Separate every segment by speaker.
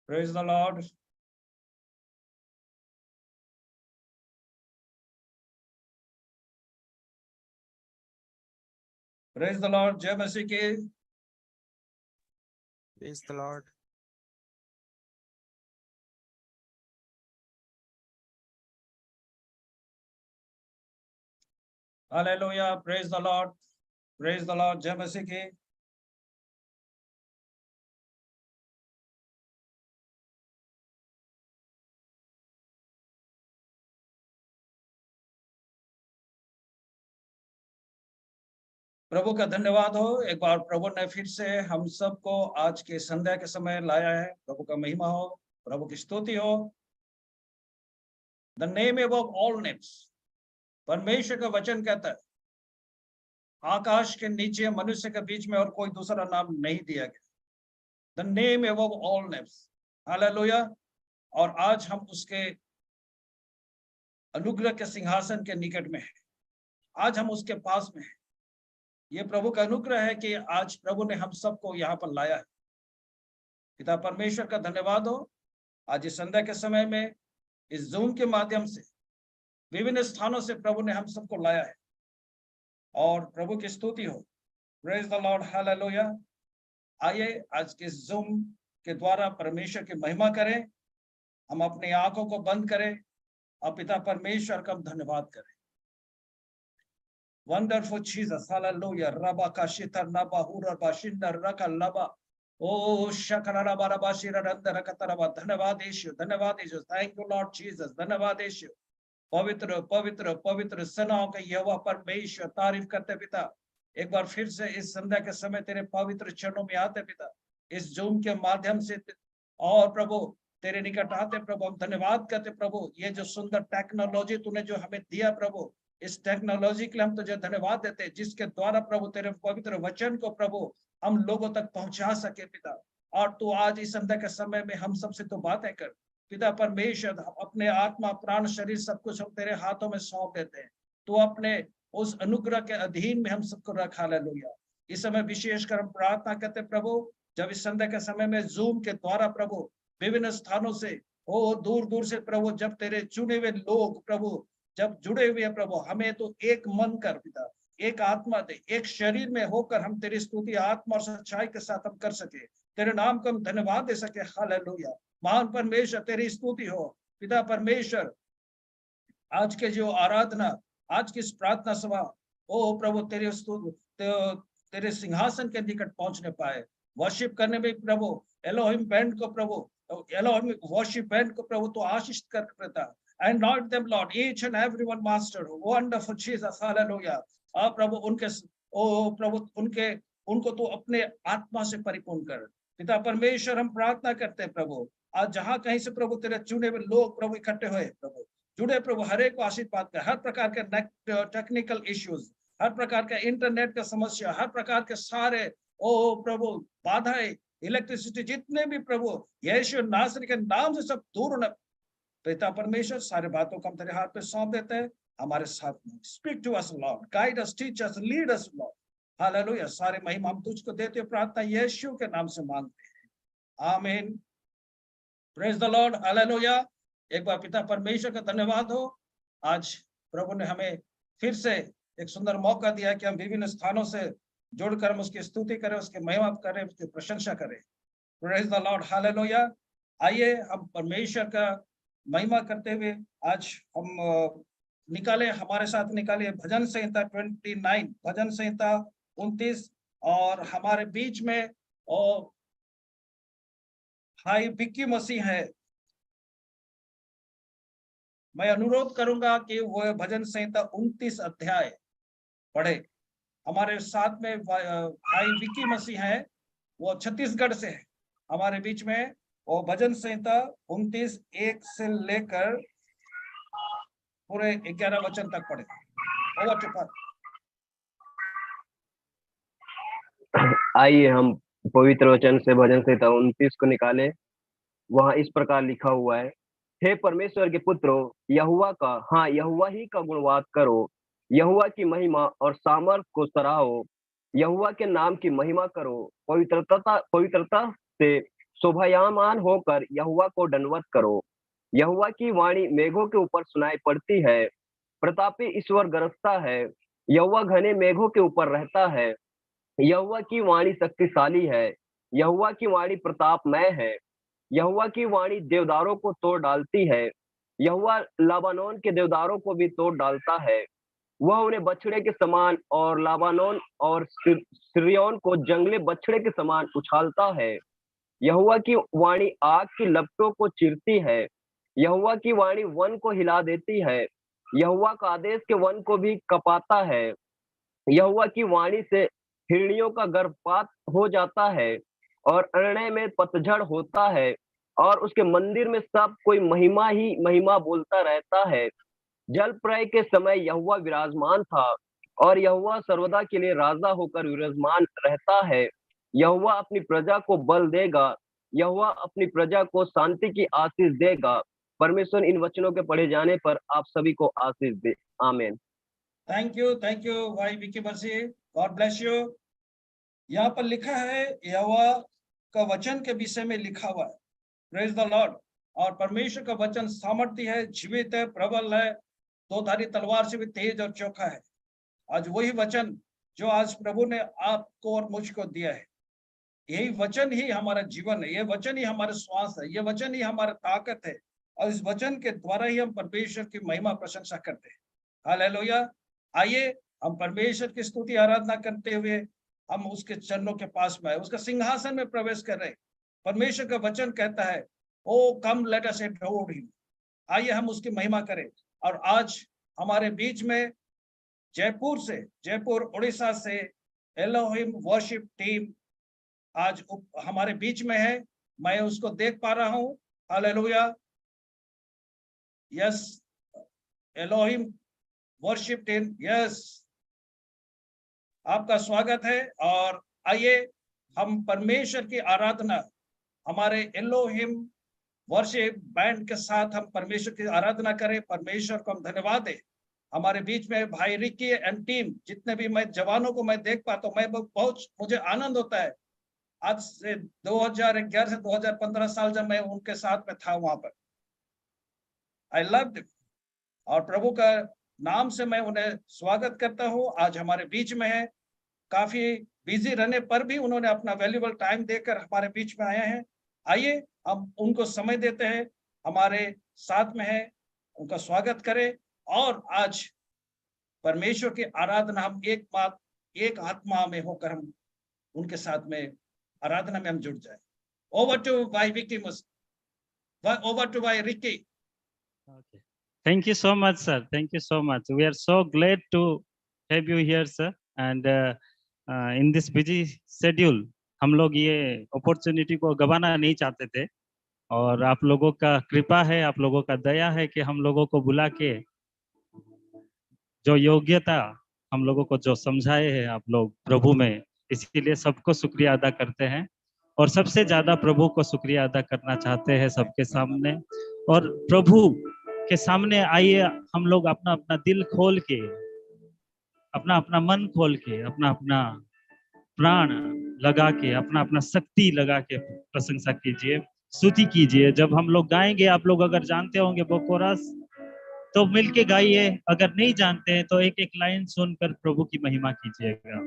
Speaker 1: Praise the Lord. Praise the Lord. जय मसीह की.
Speaker 2: Praise the Lord.
Speaker 1: Hallelujah. Praise the Lord. Praise the Lord. जय मसीह की. प्रभु का धन्यवाद हो. एक बार प्रभु ने फिर से हम सबको आज के संध्या के समय लाया है. प्रभु का महिमा हो, प्रभु की स्तुति हो. The name above all names. परमेश्वर का वचन कहता है आकाश के नीचे मनुष्य के बीच में और कोई दूसरा नाम नहीं दिया गया. The name above all names. Hallelujah. और आज हम उसके अनुग्रह के सिंहासन के निकट में हैं. आज हम उसके पास में हैं. ये प्रभु का अनुग्रह है कि आज प्रभु ने हम सबको यहाँ पर लाया है. पिता परमेश्वर का धन्यवाद हो. आज इस संध्या के समय में इस जूम के माध्यम से विभिन्न स्थानों से प्रभु ने हम सबको लाया है और प्रभु की स्तुति हो. Praise the Lord. हालेलुया. आइए आज के जूम के द्वारा परमेश्वर की महिमा करें. हम अपनी आंखों को बंद करें और पिता परमेश्वर का धन्यवाद करें. Wonderful Jesus. Hallelujah. Rabba kashita naba hura bashinda raka laba. Oh shakarara barabashira randara kataraba. धन्यवाद यीशु. धन्यवाद यीशु. Thank you Lord Jesus. धन्यवाद यीशु. पवित्र पवित्र पवित्र सेनाओं के यहोवा परमेश्वर तारीफ करते पिता. एक बार फिर से इस संध्या के समय तेरे पवित्र चरणों में आते पिता. इस जूम के माध्यम से और प्रभु तेरे निकट आते प्रभु. हम धन्यवाद करते प्रभु. ये जो सुंदर टेक्नोलॉजी तूने जो हमें दिया प्रभु, इस टेक्नोलॉजी के लिए हम तुझे धन्यवाद देते हैं जिसके द्वारा प्रभु तेरे पवित्र वचन को प्रभु हम लोगों तक पहुंचा सके पिता. और तू आज इस संध्या के समय में हम सबसे तो बातें कर पिता परमेश्वर. अपने आत्मा प्राण शरीर सब कुछ हम तेरे हाथों में सौंप देते हैं. तू अपने उस अनुग्रह के अधीन में हम सबको रखा. हालेलुया. इस समय विशेषकर हम प्रार्थना करते प्रभु जब इस संध्या के समय में जूम के द्वारा प्रभु विभिन्न स्थानों से ओ दूर दूर से प्रभु जब तेरे चुने हुए लोग प्रभु जब जुड़े हुए प्रभु हमें तो एक मन कर पिता, एक आत्मा दे, एक शरीर में होकर हम तेरी स्तुति आत्मा और सच्चाई के साथ हम कर सके. तेरे नाम को हम धन्यवाद दे सके. हालेलुया. महान परमेश्वर तेरी स्तुति हो पिता परमेश्वर. आज के जो आराधना, आज की इस प्रार्थना सभा ओ प्रभु तेरे तेरे सिंहासन के निकट पहुंचने पाए. वर्शिप करने में प्रभु एलोहिम बैंड को प्रभु एलोहिम वर्शिप बैंड को प्रभु तो आशीष कर पिता. Anoint them, Lord, each and every one, Master. Wonderful Jesus, Hallelujah. प्रभु उनके ओ प्रभु उनको तो अपने आत्मा से परिपूर्ण कर पिता परमेश्वर. हम प्रार्थना करते हैं प्रभु आज जहां कहीं से प्रभु तेरे चुने हुए लोग प्रभु इकट्ठे हुए प्रभु जुड़े प्रभु हर एक को आशीर्वाद कर. हर प्रकार के टेक्निकल इश्यूज, हर प्रकार का इंटरनेट का समस्या, हर प्रकार के सारे ओ प्रभु बाधाएं, इलेक्ट्रिसिटी जितने भी प्रभु यीशु नासरी के नाम से सब दूर होने पिता परमेश्वर. सारे बातों को हम तेरे हाथ पे सौंप देते हैं. हमारे साथ में speak to us lord, guide us, teach us, lead us lord. Hallelujah. सारे महिमा हम तुझको देते हैं. प्रार्थना यीशु के नाम से मांगते हैं. आमीन. Praise the Lord. हालेलुया. एक बार पिता परमेश्वर का धन्यवाद हो. आज प्रभु ने हमें फिर से एक सुंदर मौका दिया कि हम विभिन्न स्थानों से जुड़कर हम उसकी स्तुति करें, उसकी महिमा करें, उसकी प्रशंसा करें. Praise the Lord. हालेलुया. आइए हम परमेश्वर का महिमा करते हुए आज हम निकाले हमारे साथ निकाले भजन संहिता 29, भजन संहिता 29. और हमारे बीच में और भाई विक्की मसीह है. मैं अनुरोध करूंगा कि वो भजन संहिता 29 अध्याय पढ़े. हमारे साथ में भाई विक्की मसीह है, वो छत्तीसगढ़ से है हमारे बीच में. और भजन संहिता 29 1 से लेकर पूरे 11 वचन तक पढ़े. ओवर टू पार.
Speaker 3: आइए हम पवित्र वचन से भजन संहिता 29 को निकाले. वहां इस प्रकार लिखा हुआ है, हे परमेश्वर के पुत्रों, यहोवा का, हाँ यहोवा ही का गुणवाद करो. यहोवा की महिमा और सामर्थ को सराहो. यहोवा के नाम की महिमा करो. पवित्रता से शोभायमान होकर यहोवा को दंडवत करो। यहोवा की वाणी मेघों के ऊपर सुनाई पड़ती है। प्रतापी ईश्वर गरजता है। यहोवा घने मेघों के ऊपर रहता है। यहोवा की वाणी शक्तिशाली है। यहोवा की वाणी प्रतापमय है। यहोवा की वाणी देवदारों को तोड़ डालती है। यहोवा लाबानोन के देवदारों को भी तोड़ डालता है। वह उन्हें बछड़े के समान और लाबानोन और सिर्योन को जंगली बछड़े के समान उछालता है। यहोवा की वाणी आग की लपटों को चीरती है। यहोवा की वाणी वन को हिला देती है। यहोवा का आदेश के वन को भी कपाता है। यहोवा की वाणी से हिरनियों का गर्भपात हो जाता है और अरण्य में पतझड़ होता है, और उसके मंदिर में सब कोई महिमा ही महिमा बोलता रहता है। जल प्रलय के समय यहोवा विराजमान था, और यहोवा सर्वदा के लिए राजा होकर विराजमान रहता है। यहोवा अपनी प्रजा को बल देगा। यहोवा अपनी प्रजा को शांति की आशीष देगा। परमेश्वर इन वचनों के पढ़े जाने पर आप सभी को आशीष दे। आमीन।
Speaker 1: थैंक यू भाई विकी बसी, गॉड ब्लेस यू। यहाँ पर लिखा है यहोवा का वचन के विषय में लिखा हुआ है, प्रेज द लॉर्ड। और परमेश्वर का वचन सामर्थ्य है, जीवित है, प्रबल है, दो धारी तलवार से भी तेज और चोखा है। आज वही वचन जो आज प्रभु ने आपको और मुझको दिया है, यही वचन ही हमारा जीवन है, ये वचन ही हमारा श्वास है, ये वचन ही हमारा ताकत है, और इस वचन के द्वारा ही हम परमेश्वर की महिमा प्रशंसा करते हैं। हालेलुया। आइए हम परमेश्वर की स्तुति आराधना करते हुए हम उसके चरणों के पास में आए, उसका सिंहासन में प्रवेश कर रहे। परमेश्वर का वचन कहता है, ओ कम लेट अस एडोर हिम। आइए हम उसकी महिमा करें। और आज हमारे बीच में जयपुर उड़ीसा से एलोहिम वर्शिप टीम आज हमारे बीच में है। मैं उसको देख पा रहा हूँ। Hallelujah. Yes, Elohim worship team, yes, आपका स्वागत है। और आइए हम परमेश्वर की आराधना हमारे एलोहिम वर्शिप बैंड के साथ हम परमेश्वर की आराधना करें, परमेश्वर को हम धन्यवाद दें। हमारे बीच में भाई रिकी एंड टीम, जितने भी मैं जवानों को मैं देख पाता हूँ, मैं बहुत मुझे आनंद होता है। आज से 2011 से 2015 साल जब मैं उनके साथ में था वहां पर, आई लव इट। और प्रभु का नाम से मैं उन्हें स्वागत करता हूँ। आज हमारे बीच में है, काफी बिजी रहने पर भी उन्होंने अपना वैल्यूबल टाइम देकर हमारे बीच में आए हैं। आइए हम उनको समय देते हैं, हमारे साथ में है, उनका स्वागत करें। और आज परमेश्वर की आराधना हम एक आत्मा में होकर हम उनके साथ में आराधना में हम जुड़ जाए। ओवर टू भाई विकी, ओवर टू भाई Ricky.
Speaker 2: Okay. Thank you so much, sir. Thank you so much. We are so glad to have you here, sir. And in this busy schedule, हम लोग ये अपॉर्चुनिटी को गंवाना नहीं चाहते थे, और आप लोगों का कृपा है, आप लोगों का दया है कि हम लोगों को बुला के जो योग्यता हम लोगों को जो समझाए हैं आप लोग प्रभु में, इसीलिए सबको शुक्रिया अदा करते हैं। और सबसे ज्यादा प्रभु को शुक्रिया अदा करना चाहते हैं सबके सामने। और प्रभु के सामने आइए हम लोग अपना अपना दिल खोल के, अपना अपना मन खोल के, अपना अपना प्राण लगा के, अपना अपना शक्ति लगा के प्रशंसा कीजिए, स्तुति कीजिए। जब हम लोग गाएंगे, आप लोग अगर जानते होंगे वो कोरस, तो मिलके गाइए। अगर नहीं जानते हैं तो एक एक लाइन सुनकर प्रभु की महिमा कीजिएगा,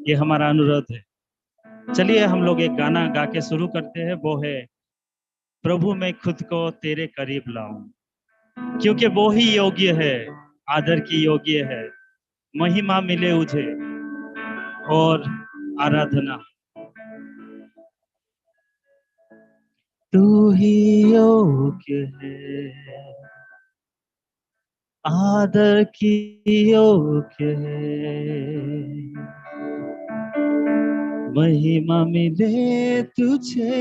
Speaker 2: ये हमारा अनुरोध है। चलिए हम लोग एक गाना गा के शुरू करते हैं, वो है प्रभु मैं खुद को तेरे करीब लाऊं, क्योंकि वो ही योग्य है, आदर की योग्य है, महिमा मिले उसे और आराधना। तू ही योग्य है, आदर की योग्य है, महिमा मिले तुझे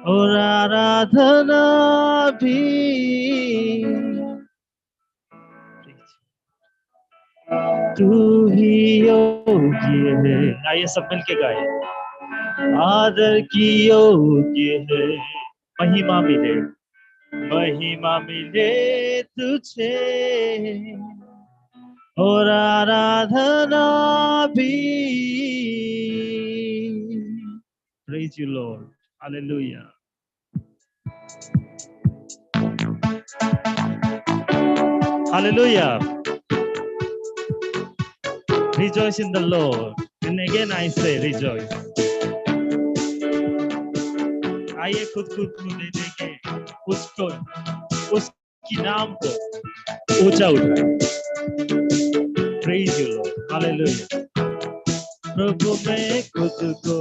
Speaker 2: और आराधना भी। तू ही योग्य है, आइए सब मिलके गाए। आदर की योग्य है, महिमा मिले तुझे और आराधना भी। Praise you, Lord. Hallelujah. Hallelujah. Rejoice in the Lord. And again I say rejoice. आइए खुद को दे देंगे उसको, उसकी नाम को ऊंचा उठाए. Praise you, Lord. Hallelujah. प्रभु मैं खुद को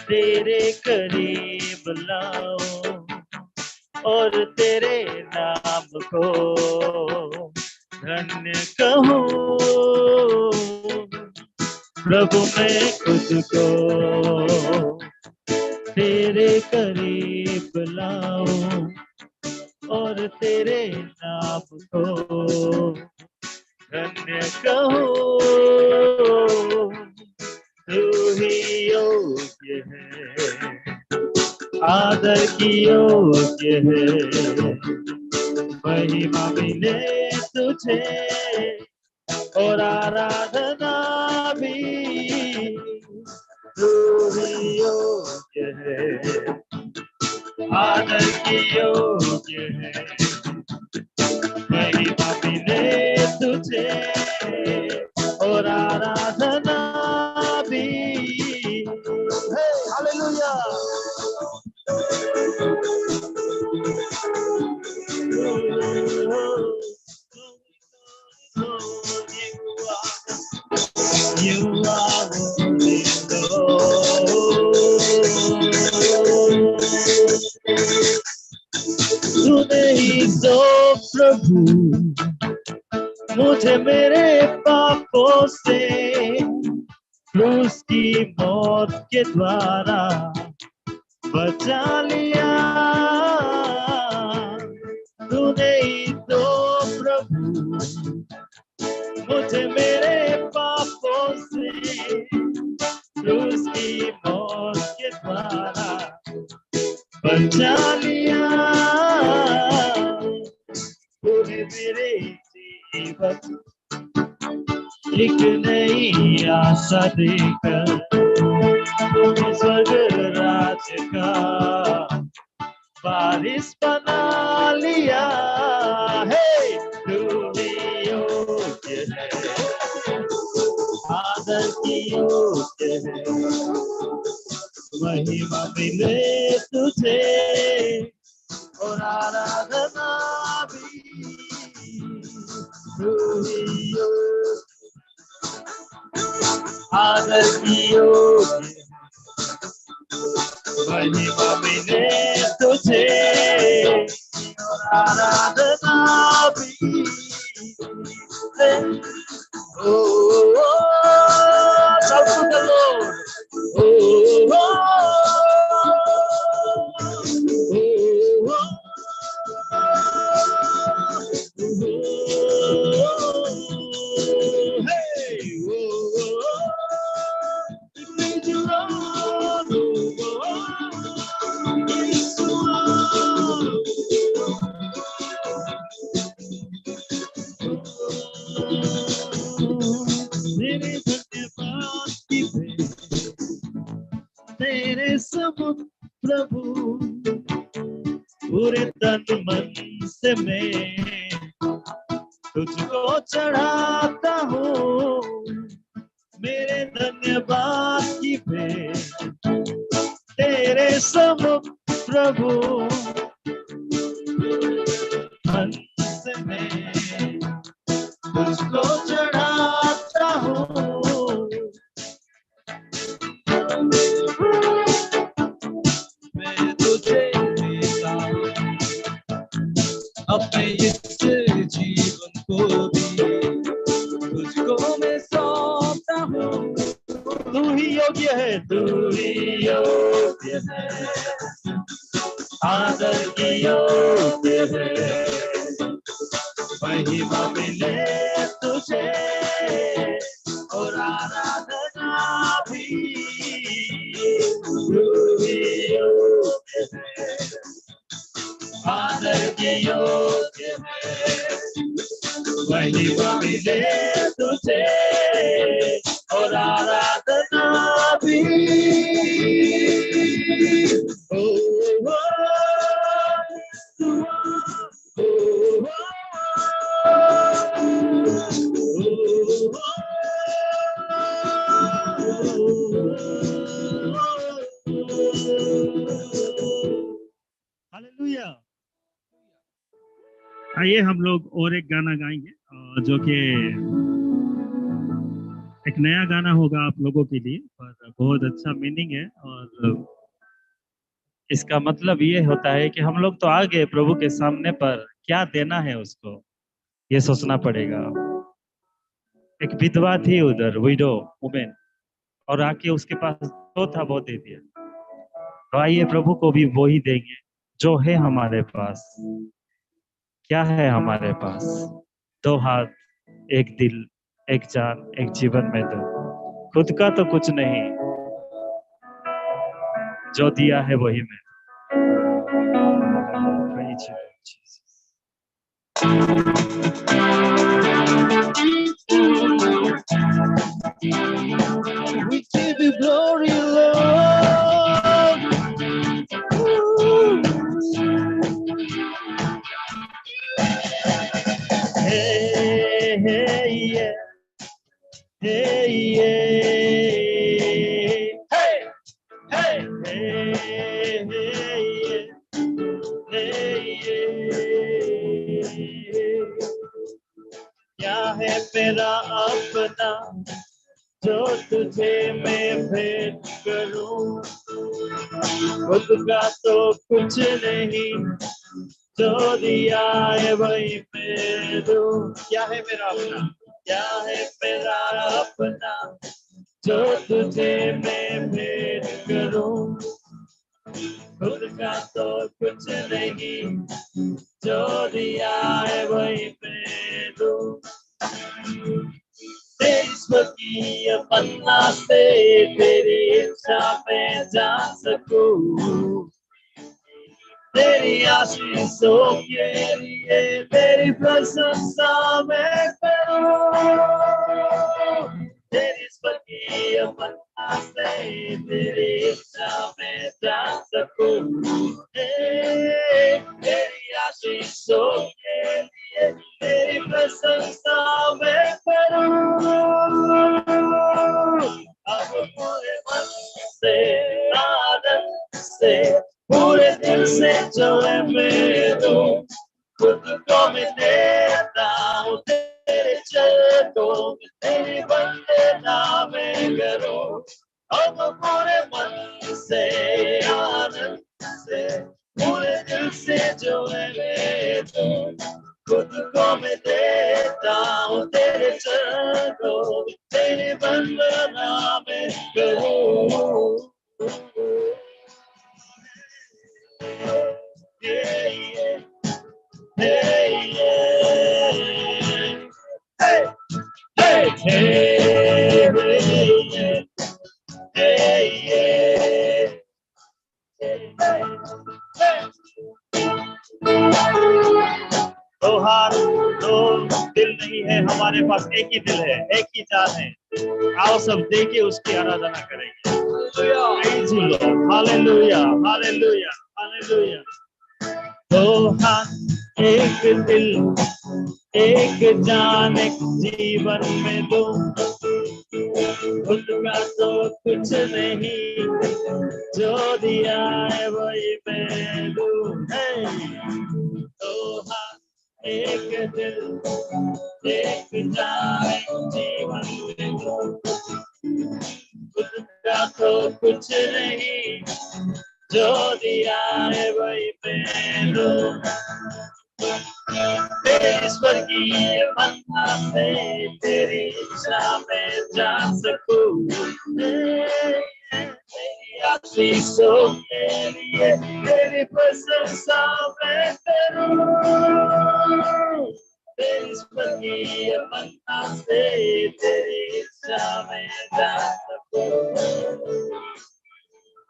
Speaker 2: तेरे करीब लाऊं और तेरे नाम को धन्य कहूं. प्रभु मैं खुद को तेरे करीब लाऊं और तेरे नाम को धन्य कहूं. तू ही योग्य है, आदर की योग्य है, महिमा मिले तुझे और आराधना भी. तू ही योग्य है, आदर की योग्य है, महिमा मिले तुझे और आराधना भी. Hallelujah. You are holy, Lord. तूने ही तो प्रभु मुझे मेरे पापों से क्रूस की मौत के द्वारा बचा लिया. तूने ही तो प्रभु मुझे मेरे पापों से क्रूस की मौत के द्वारा बचा लिया. तूने मेरे जीवन एक नई आशा देकर स्वर्ग राज्य का वारिस बना लिया. हे तू ही योग्य है, आदर की योग्य है, महिमा मिले तुझे और आराधना भी. तू ही योग्य, आदर की योग्य, महिमा मिले तुझे और आराधना भी. Oh, shout to the Lord. Oh, तेरे समुद्र प्रभु पूरे तन मन से मैं तुझको चढ़ाता हूँ. मेरे धन्यवाद की भेंट तेरे समुद्र प्रभु मन से मैं तुझको चढ़ाता हूँ. मैं तुझे देता हूँ अपने इस जीवन को भी, तुझको मैं सौंपता हूँ. तू ही योग्य है, तू ही योग्य है, आदर की योग्य है, महिमा मिले तुझे और आराधना भी. तू ही योग्य है, आदर की योग्य है, महिमा मिले तुझे और आराधना भी. आइए हम लोग और एक गाना गाएंगे जो कि एक नया गाना होगा आप लोगों के लिए, पर बहुत अच्छा मीनिंग है। और इसका मतलब ये होता है कि हम लोग तो आ गए प्रभु के सामने, पर क्या देना है उसको ये सोचना पड़ेगा। एक विधवा थी उधर, विडो वुमेन, और आके उसके पास जो था वो दे दिया। तो आइए प्रभु को भी वो ही देंगे जो है हमारे पास। क्या है हमारे पास? दो हाथ, एक दिल, एक जान, एक जीवन में दो। खुद का तो कुछ नहीं, जो दिया है वही मैं। Praise you, Lord Jesus.
Speaker 4: We give you glory, Lord.
Speaker 2: Hey, hey, yeah. Hey, yeah. Hey, hey, hey, hey, yeah. Hey, yeah. क्या है मेरा अपना जो तुझे मैं भेंट करूं? खुद का तो कुछ नहीं, जो दिया है वही मैं दूं। क्या है मेरा अपना? क्या है मेरा अपना जो तुझे मैं भेंट करूं? खुद का तो कुछ नहीं, जो दिया है वही मैं दूं। तेरी स्वकीय पन्ना से तेरी इच्छा में जा सकूं। तेरी आशीषों के लिए तेरी प्रशंसा मैं करूं। तेरी स्वकीय पन्ना से तेरी इच्छा में जा सकूं। तेरी आशीषों के लिए तेरी प्रशंसा मैं करूं। अब पूरे मन से, आनंद से, पूरे दिल से जो है मैं दूं। खुद को मैं देता हूँ तेरे चरणों में, तेरी वंदना मैं करूं। अब पूरे मन से, आनंद से, पूरे दिल से जो है मैं दूं। खुद को मैं देता हूँ तेरे चरणों में, तेरी वंदना मैं करूं। Yeah, yeah. Hey, yeah. Hey, hey, hey, hey, yeah. Hey, yeah. दो हाथ, दो दिल नहीं है हमारे पास, एक ही दिल है, एक ही जान है। आओ सब दे के उसकी आराधना करेंगे। Praise you, Lord. Hallelujah, hallelujah, hallelujah. दो हाथ, एक दिल, एक जान, एक जीवन में दो। खुद का तो कुछ नहीं, जो दिया है वही मैं दूं। दो हाथ, एक दिल, एक जान, एक जीवन में दो। खुद का तो कुछ नहीं, जो दिया है वही मैं दूं। तेरी स्वर्गीय मन्ना से तेरी इच्छा में जा सकूं। तेरी आशीषों के लिए तेरी प्रशंसा मैं करूं। तेरी स्वर्गीय मन्ना से तेरी इच्छा में जा सकूं।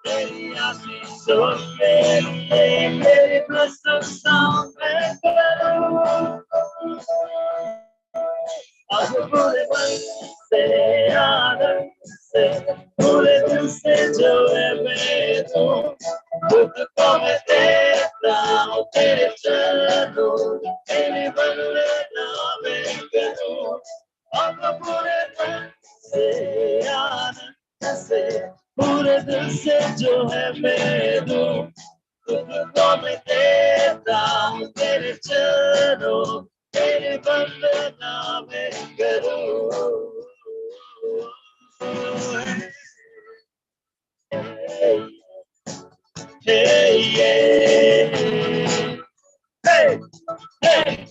Speaker 2: तेरी आशीषों के लिए तेरी प्रशंसा मैं करूं। अब पूरे मन से, आनंद से, पूरे दिल से जो है मैं दूं। खुद को मैं देता हूँ तेरे चरणों में, तेरी वंदना मैं करूं। अब पूरे मन से, आनंद से, पूरे दिल से जो है मैं दूं। खुद को मैं देता
Speaker 4: सदा हूँ तेरे चरणों तेरे वंदना मैं करूं। Hey, yeah. Hey, hey,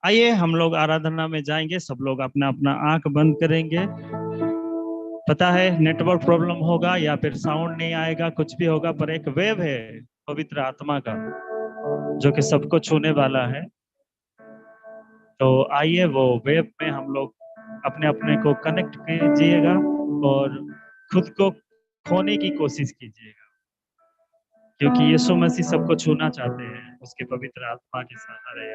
Speaker 2: आइए हम लोग आराधना में जाएंगे। सब लोग अपना अपना आंख बंद करेंगे। पता है नेटवर्क प्रॉब्लम होगा या फिर साउंड नहीं आएगा, कुछ भी होगा, पर एक वेव है पवित्र आत्मा का जो कि सबको छूने वाला है। तो आइए वो वेव में हम लोग अपने अपने को कनेक्ट कीजिएगा और खुद को खोने की कोशिश कीजिएगा, क्योंकि यीशु मसीह सबको छूना चाहते हैं उसके पवित्र आत्मा के सहारे।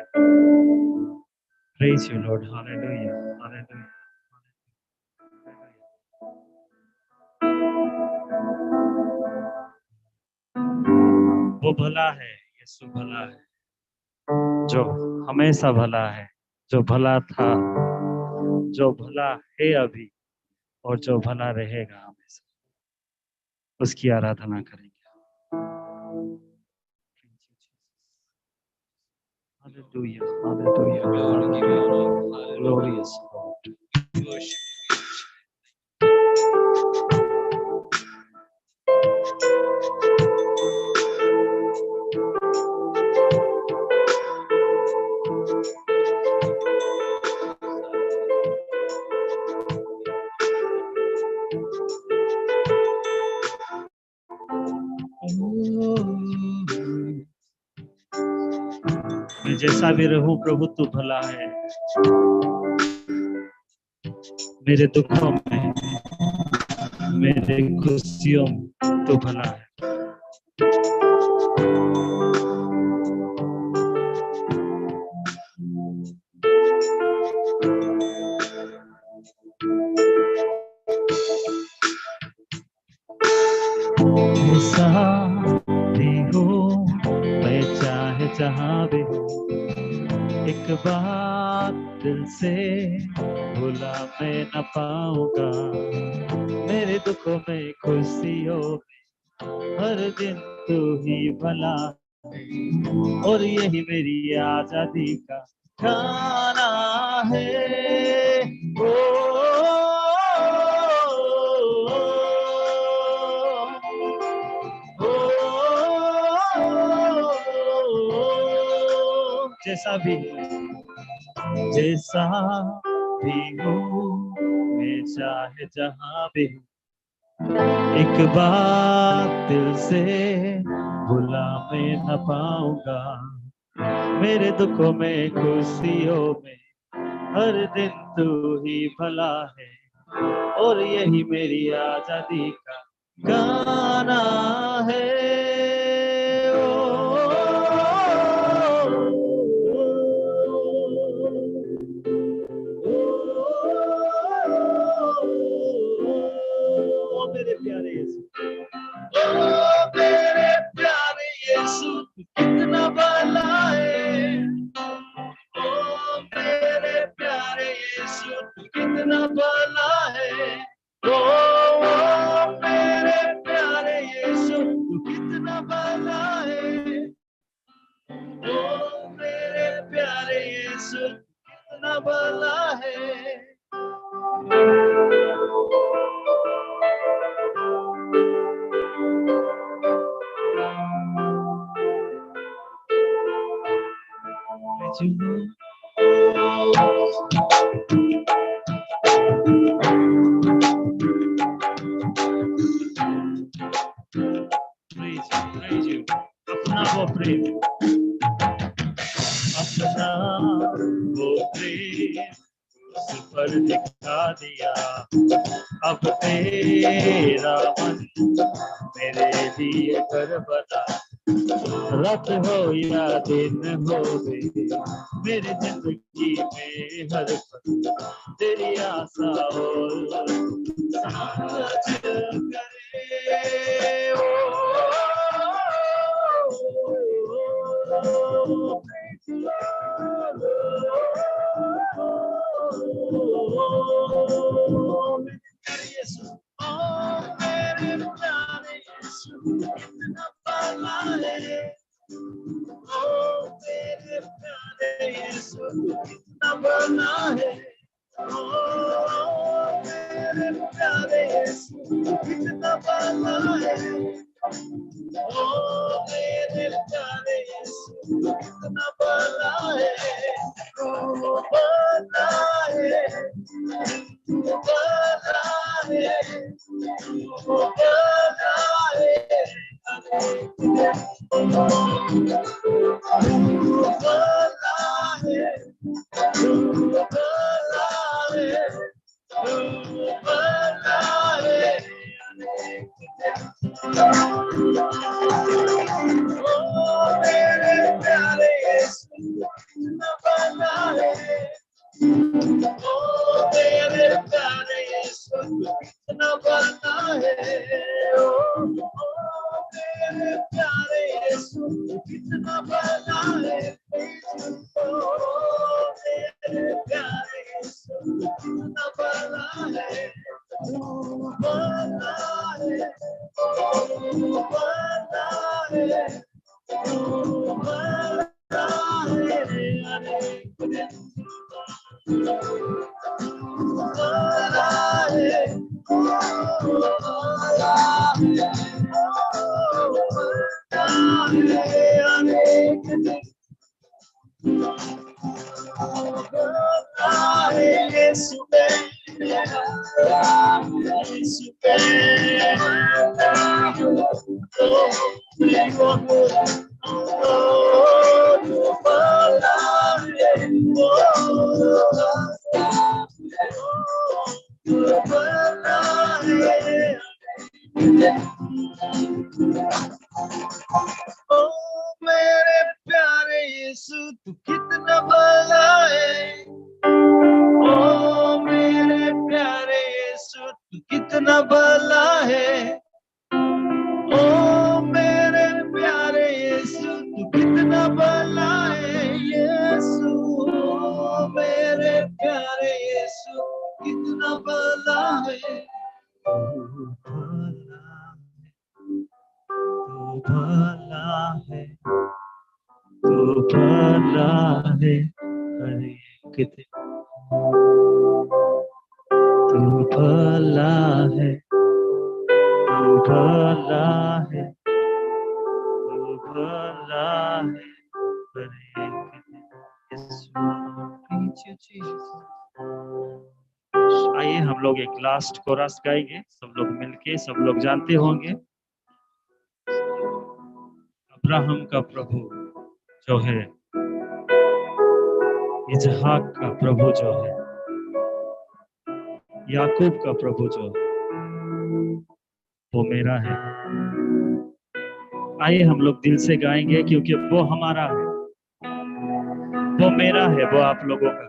Speaker 2: Praise you, Lord. Hallelujah. Hallelujah. वो भला है, यीशु भला है, जो हमेशा भला है, जो भला था, जो भला है अभी और जो भला रहेगा हमेशा। उसकी आराधना करेंगे। Hallelujah. Hallelujah. Hallelujah. Glorious Lord. मैं जैसा भी रहूं प्रभु तू भला है। मेरे दुखों में, मेरे खुशियों में तू भला है। मैं चाहे जहां भी हूँ, एक बात दिल से भुला मैं न पाऊंगा। मेरे दुखों में खुशियों में हर दिन तू ही भला है, और यही मेरी आजादी का खाना है। जैसा भी हूँ, मैं चाहे जहां भी हूँ, एक बात दिल से भुला मैं न पाऊंगा। मेरे दुखों में खुशियों में हर दिन तू ही भला है, और यही मेरी आजादी का गाना है। मेरे प्यारे यीशु, ओ मेरे प्यारे यीशु कितना भला है। ओ मेरे प्यारे यीशु कितना भला है। ओ मेरे प्यारे यीशु कितना भला है। ओ मेरे प्यारे यीशु कितना भला है। Praise you. अपना वो प्रेम, अपना वो प्रेम उस पर दिखा दिया। अब तेरा मन मेरे लिए घर बना, रात हो या दिन हो मेरी जिंदगी में हर पल तेरी आशा और साझ करे मेरे प्यारे यीशु तू कितना भला है। ओ मेरे प्यारे यीशु तू कितना भला है। ओ मेरे प्यारे यीशु तू कितना भला है। यीशु ओ मेरे प्यारे यीशु कितना भला है। तू भला है, तू भला है हर एक दिन। तू भला है, तू भला है, तू भला है हर एक दिन। आइए हम लोग एक लास्ट कोरस गाएंगे, सब लोग मिलके, सब लोग जानते होंगे। अब्राहम का प्रभु जो है, इसहाक का प्रभु जो है, याकूब का प्रभु जो है, वो मेरा है। आइए हम लोग दिल से गाएंगे, क्योंकि वो हमारा है, वो मेरा है, वो आप लोगों का,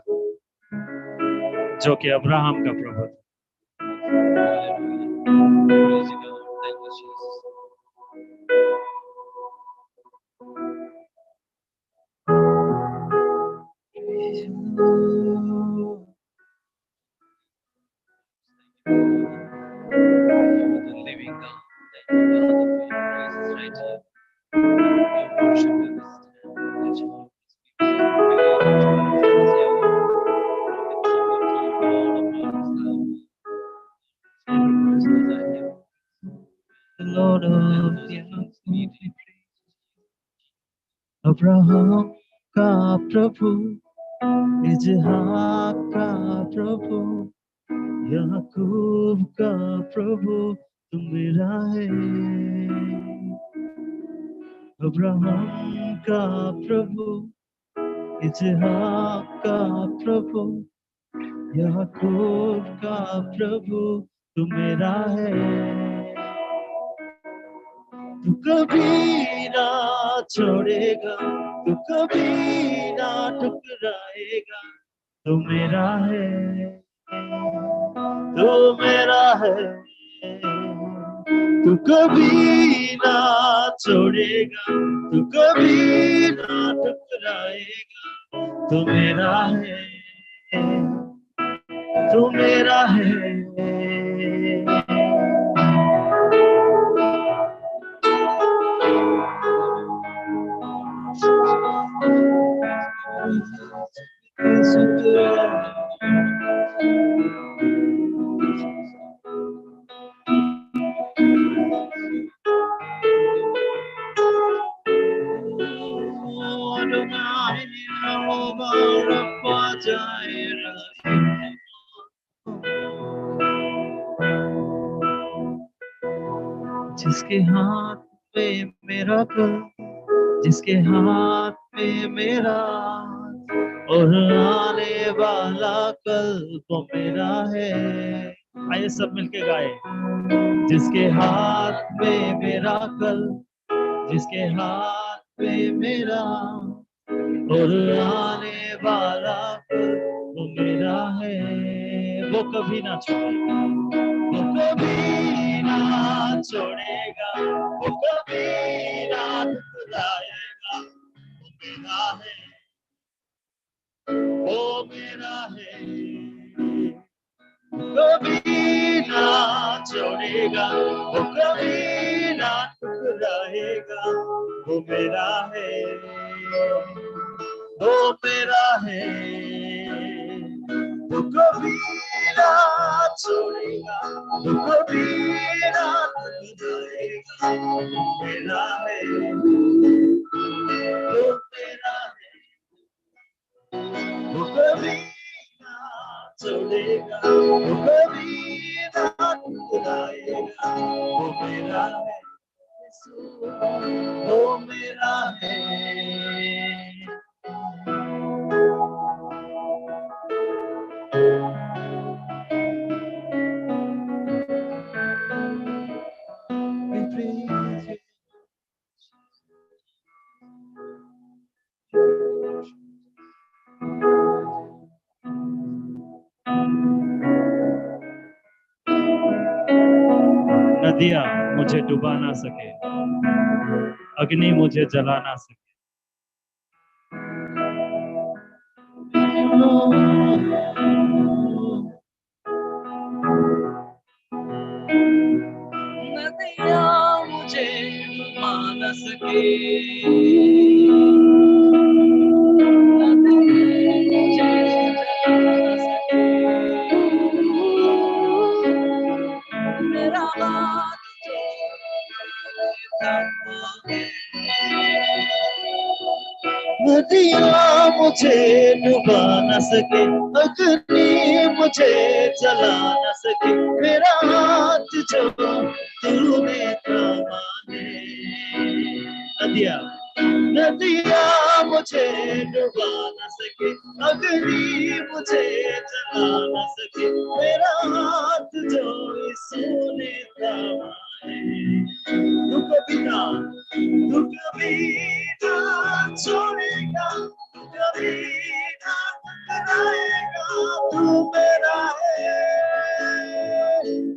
Speaker 2: जो कि अब्राहम का प्रभु था। अब्राहम का प्रभु, इसहाक का प्रभु, याकूब का प्रभु, तुम मेरा है। अब्राहम का प्रभु, इसहाक का प्रभु, याकूब का प्रभु, तुम मेरा है।
Speaker 4: तू कभी ना छोड़ेगा, तू कभी ना ठुकराएगा, तू मेरा है, तू मेरा है, तू कभी ना छोड़ेगा, तू कभी ना ठुकराएगा, तू मेरा है, तू मेरा है। जिसके हाथ में मेरा कल, जिसके हाथ में मेरा और आने वाला कल वो मेरा है। आइए सब मिलके गाए। जिसके हाथ में मेरा कल, जिसके हाथ में मेरा और आने वाला कल वो मेरा है, वो कभी ना छोड़ेगा, वो कभी ना छोड़ेगा, वो कभी ना भुलाएगा, वो मेरा है, कभी ना छोड़ेगा, वो कभी ना ठुकराएगा, वो मेरा है, वो मेरा है, वो कभी ना छोड़ेगा, वो कभी ना ठुकराएगा, वो मेरा है, वो मेरा है, वो कभी छोड़ेगा, वो कभी ना ठुकराएगा, वो मेरा है, वो मेरा है।
Speaker 2: नदियाँ मुझे डुबा ना सके, अग्नि मुझे जला ना सके।
Speaker 4: नदियाँ मुझे डुबा ना सके, मेरा हाथ नदियाँ मुझे डुबा न सके, अग्नि मुझे जला न सके, मेरा हाथ जो तूने थामा है। नदियाँ नदियाँ मुझे डुबा न सके, अग्नि मुझे जला न सके, मेरा हाथ जो तूने थामा है। तू कभी ना छोड़ेगा, तू कभी ना टकराएगा, तू मेरा है,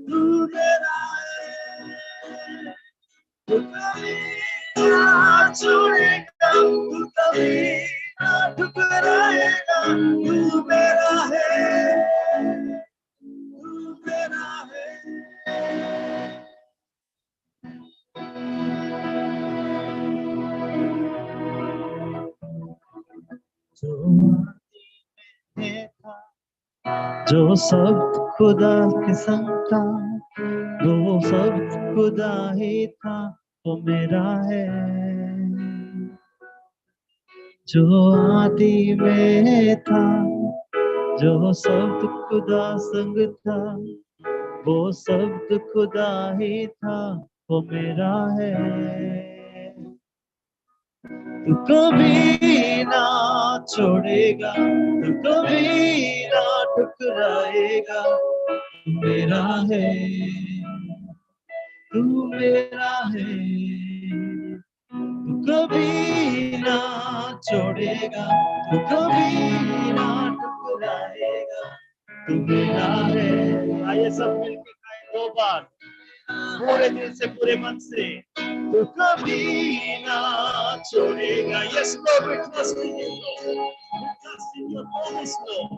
Speaker 4: तू मेरा है, तू कभी ना छोड़ेगा, तू कभी ना टकराएगा, तू मेरा है, तू मेरा है। जो शब्द खुदा के संग था, वो शब्द खुदा ही था, वो मेरा है। जो आदि में था, जो शब्द खुदा संग था, वो शब्द खुदा ही था, वो मेरा है। तू कभी ना छोड़ेगा, तू कभी ना ठुकराएगा, तू मेरा है, तू मेरा है, कभी ना छोड़ेगा, तू कभी ना ठुकराएगा, तू मेरा है। आइए सब मिलके गाएं 2 बार पूरे दिल से, पूरे मन से। तू कभी ना छोड़ेगा। Yes Lord, we trust in you, Lord. We trust in your promise, Lord.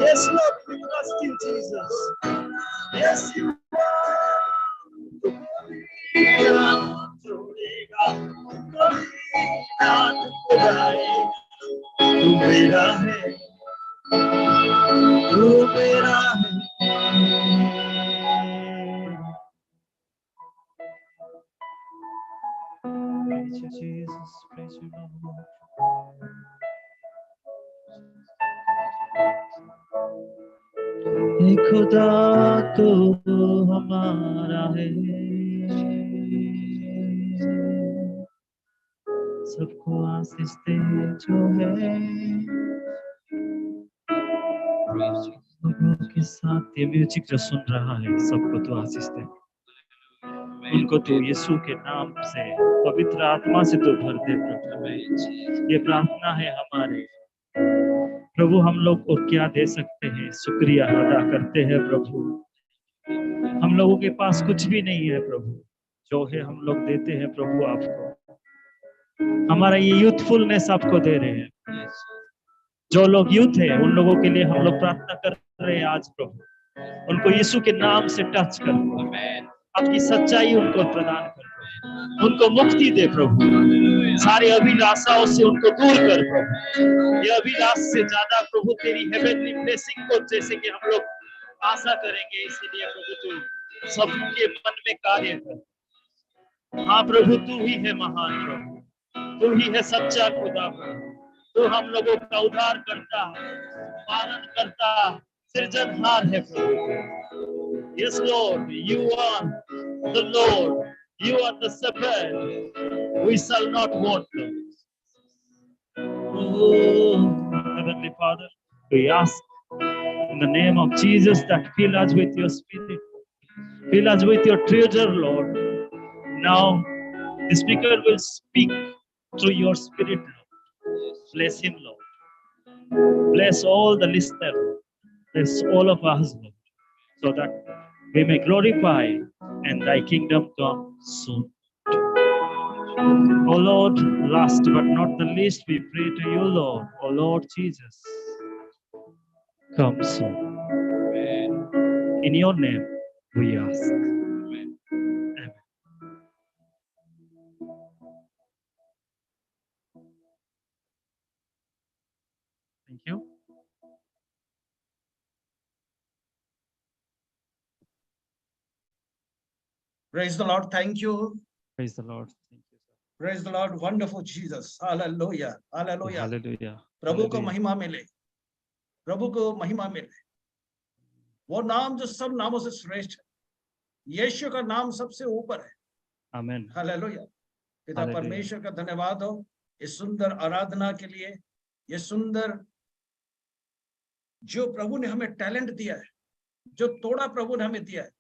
Speaker 4: Yes Lord, we trust in Jesus. Yes you are. तू कभी ना छोड़ेगा, तू कभी ना ठुकराएगा, तू मेरा है, तू मेरा है। Praise you, Jesus. Praise you, Lord. हे खुदा तो हमारा है, सबको आशीष दे जो है। लोगों के साथ ये म्यूजिक जो सुन रहा है, सबको तो आशीष दे, उनको तो यीशु के नाम से, पवित्र आत्मा से तो भर दे प्रभु। ये प्रार्थना है हमारे प्रभु। हम लोग को क्या दे सकते हैं, शुक्रिया अदा करते हैं प्रभु। हम लोगों के पास कुछ भी नहीं है प्रभु, जो है हम लोग देते हैं प्रभु आपको। हमारा ये यूथफुलनेस आपको दे रहे हैं। जो लोग यूथ है उन लोगों के लिए हम लोग प्रार्थना कर रहे हैं आज प्रभु। उनको यीशु के नाम से टच करो, आपकी सच्चाई उनको प्रदान करो, उनको मुक्ति दे प्रभु। सारी अभिलाषाओं से उनको दूर कर प्रभु। ये अभिलाष से ज्यादा प्रभु तेरी हेवनली ब्लेसिंग को जैसे कि हम लोग आशा करेंगे, इसीलिए प्रभु तू सबके मन में कार्य कर। हाँ प्रभु, तू ही है महान प्रभु, तू ही है सच्चा खुदा प्रभु। तू हम लोगों का उद्धार करता, पालन करता, सृजनहार है प्रभु। Yes Lord, you are the Lord, you are the shepherd, we shall not want. Oh, Heavenly Father, we ask in the name of Jesus that fill us with your spirit, fill us with your treasure, Lord. Now the speaker will speak through your spirit, Lord. Bless him, Lord. Bless all the listeners, bless all of us, Lord, so that we may glorify and thy kingdom come soon. O Lord, last but not the least, we pray to you, Lord. O Lord Jesus, come soon. Amen. In your name we ask. Amen. Amen. Thank you.
Speaker 1: Praise the Lord. Thank you.
Speaker 2: Praise the Lord. Thank you, sir.
Speaker 1: Praise the Lord. Wonderful Jesus. Hallelujah. Hallelujah.
Speaker 2: Hallelujah.
Speaker 1: प्रभु को
Speaker 2: Hallelujah.
Speaker 1: महिमा मिले, प्रभु को महिमा मिले। वो नाम जो सब नामों से श्रेष्ठ है, यीशु का नाम सबसे ऊपर है।
Speaker 2: Amen.
Speaker 1: हालेलुया। पिता
Speaker 2: हालेलुया।
Speaker 1: परमेश्वर का धन्यवाद हो इस सुंदर आराधना के लिए। ये सुंदर जो प्रभु ने हमें टैलेंट दिया है, जो तोड़ा प्रभु ने हमें दिया है,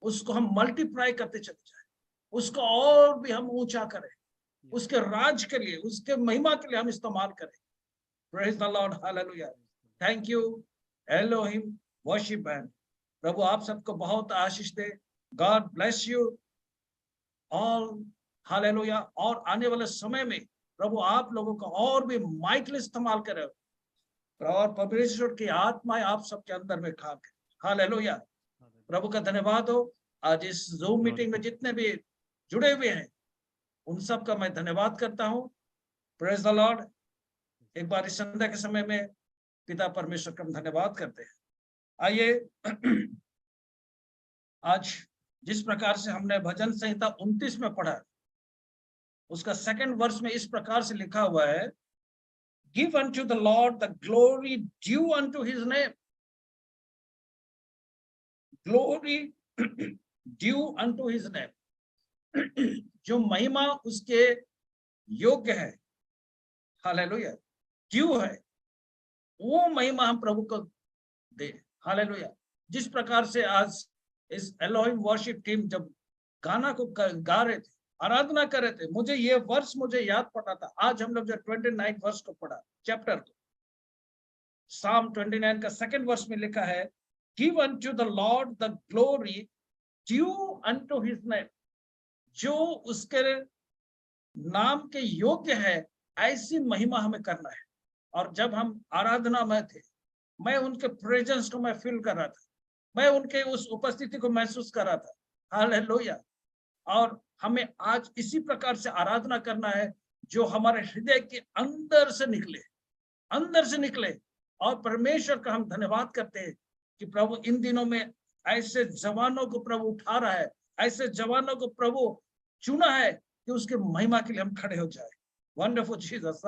Speaker 1: उसको हम मल्टीप्लाई करते चले जाए, उसको और भी हम ऊंचा करें, उसके राज के लिए, उसके महिमा के लिए हम इस्तेमाल करें। Praise the Lord. Hallelujah. Thank you Elohim worship band. प्रभु आप सबको बहुत आशीष दे। God bless you all. Hallelujah. और आने वाले समय में प्रभु आप लोगों को और भी माइटली इस्तेमाल करे और परमेश्वर की आत्मा आप सबके अंदर में काम करे। हालेलुया। प्रभु का धन्यवाद हो। आज इस जूम मीटिंग में जितने भी जुड़े हुए हैं उन सब का मैं धन्यवाद करता हूं। Praise the Lord. एक बार इस संध्या के समय में पिता परमेश्वर का धन्यवाद करते हैं। आइए आज जिस प्रकार से हमने भजन संहिता 29 में पढ़ा, उसका सेकंड वर्स में इस प्रकार से लिखा हुआ है, Give unto the Lord the glory due unto his name. Glory due unto his name. जो महिमा उसके योग्य है, हालेलुया, ड्यू है, वो महिमा हम प्रभु को दे। हालेलुया। जिस प्रकार से आज इस एलोहिम वर्शिप टीम जब गाना को गा रहे थे, आराधना कर रहे थे। मुझे ये वर्ष मुझे याद पड़ा था। आज हम लोग जो 29 वर्ष को पढ़ा, चैप्टर को, साम 29 का सेकंड वर्ष में लिखा है, give unto the Lord the glory due unto his name. जो उसके नाम के योग्य है ऐसी महिमा हमें करना है। और जब हम आराधना में थे, मैं उनके प्रेजेंस को मैं फील कर रहा था, मैं उनके उस उपस्थिति को महसूस कर रहा था। हालेलुया। और हमें आज इसी प्रकार से आराधना करना है जो हमारे हृदय के अंदर से निकले, अंदर से निकले। और परमेश्वर का हम धन्यवाद करते हैं कि प्रभु इन दिनों में ऐसे जवानों को प्रभु उठा रहा है, ऐसे जवानों को प्रभु चुना है कि उसके महिमा के लिए हम खड़े हो जाए। Wonderful Jesus,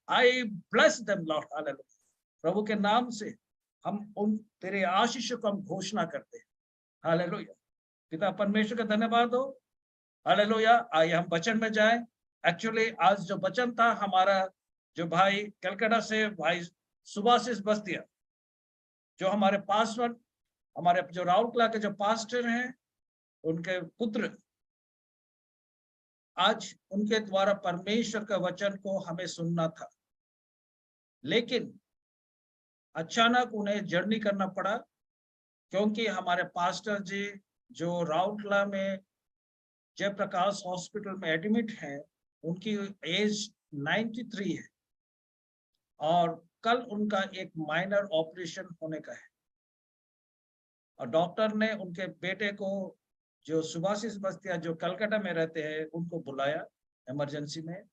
Speaker 1: I bless them Lord. Hallelujah. प्रभु के नाम से हम उन तेरे आशीष को हम घोषणा करते हैं। हालेलुया। पिता परमेश्वर का धन्यवाद हो। हालेलुया। आइए हम वचन में जाएं। एक्चुअली आज जो वचन था, हमारा जो भाई कलकत्ता से भाई सुभाषिष बस्तिया, जो हमारे पासवान, हमारे जो राउरकेला के जो पास्टर हैं, उनके पुत्र, आज उनके द्वारा परमेश्वर का वचन को हमें सुनना था, लेकिन अचानक उन्हें जर्नी करना पड़ा, क्योंकि हमारे पास्टर जी जो राउरकेला में जयप्रकाश हॉस्पिटल में एडमिट है, उनकी एज 93 है और कल उनका एक माइनर ऑपरेशन होने का है। और डॉक्टर ने उनके बेटे को, जो सुभाषिष बस्तिया जो कलकत्ता में रहते हैं, उनको बुलाया इमरजेंसी में।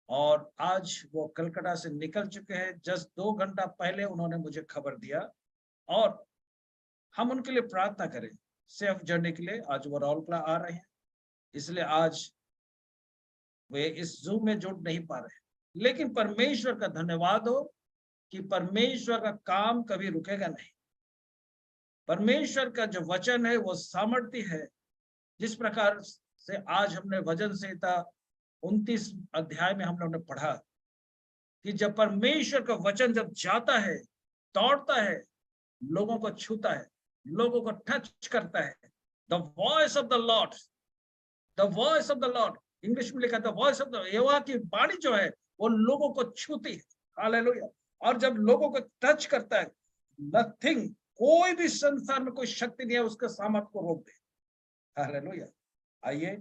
Speaker 1: और आज वो कलकत्ता से निकल चुके हैं। जस्ट 2 घंटा पहले उन्होंने मुझे खबर दिया और हम उनके लिए प्रार्थना करें सेफ जर्नी के लिए। आज वो राउरकेला आ रहे हैं, इसलिए आज वे इस जूम में जुड़ नहीं पा रहे, लेकिन परमेश्वर का धन्यवाद हो कि परमेश्वर का काम कभी रुकेगा नहीं। परमेश्वर का जो वचन है वो सामर्थ्य है। जिस प्रकार से आज हमने वचन संहिता 29 अध्याय में हम लोगों ने पढ़ा कि जब परमेश्वर का वचन जब जाता है, दौड़ता है, लोगों को छूता है, लोगों को टच करता है। The voice of the Lord, the voice of the Lord, English में लिखा द वॉइस ऑफ द, यहोवा की वाणी जो है वो लोगों को छूती है। हालेलुया। और जब लोगों को टच करता है, नथिंग, कोई भी संसार में कोई शक्ति नहीं है उसके सामर्थ्य को रोक दे। हालेलुया। आइए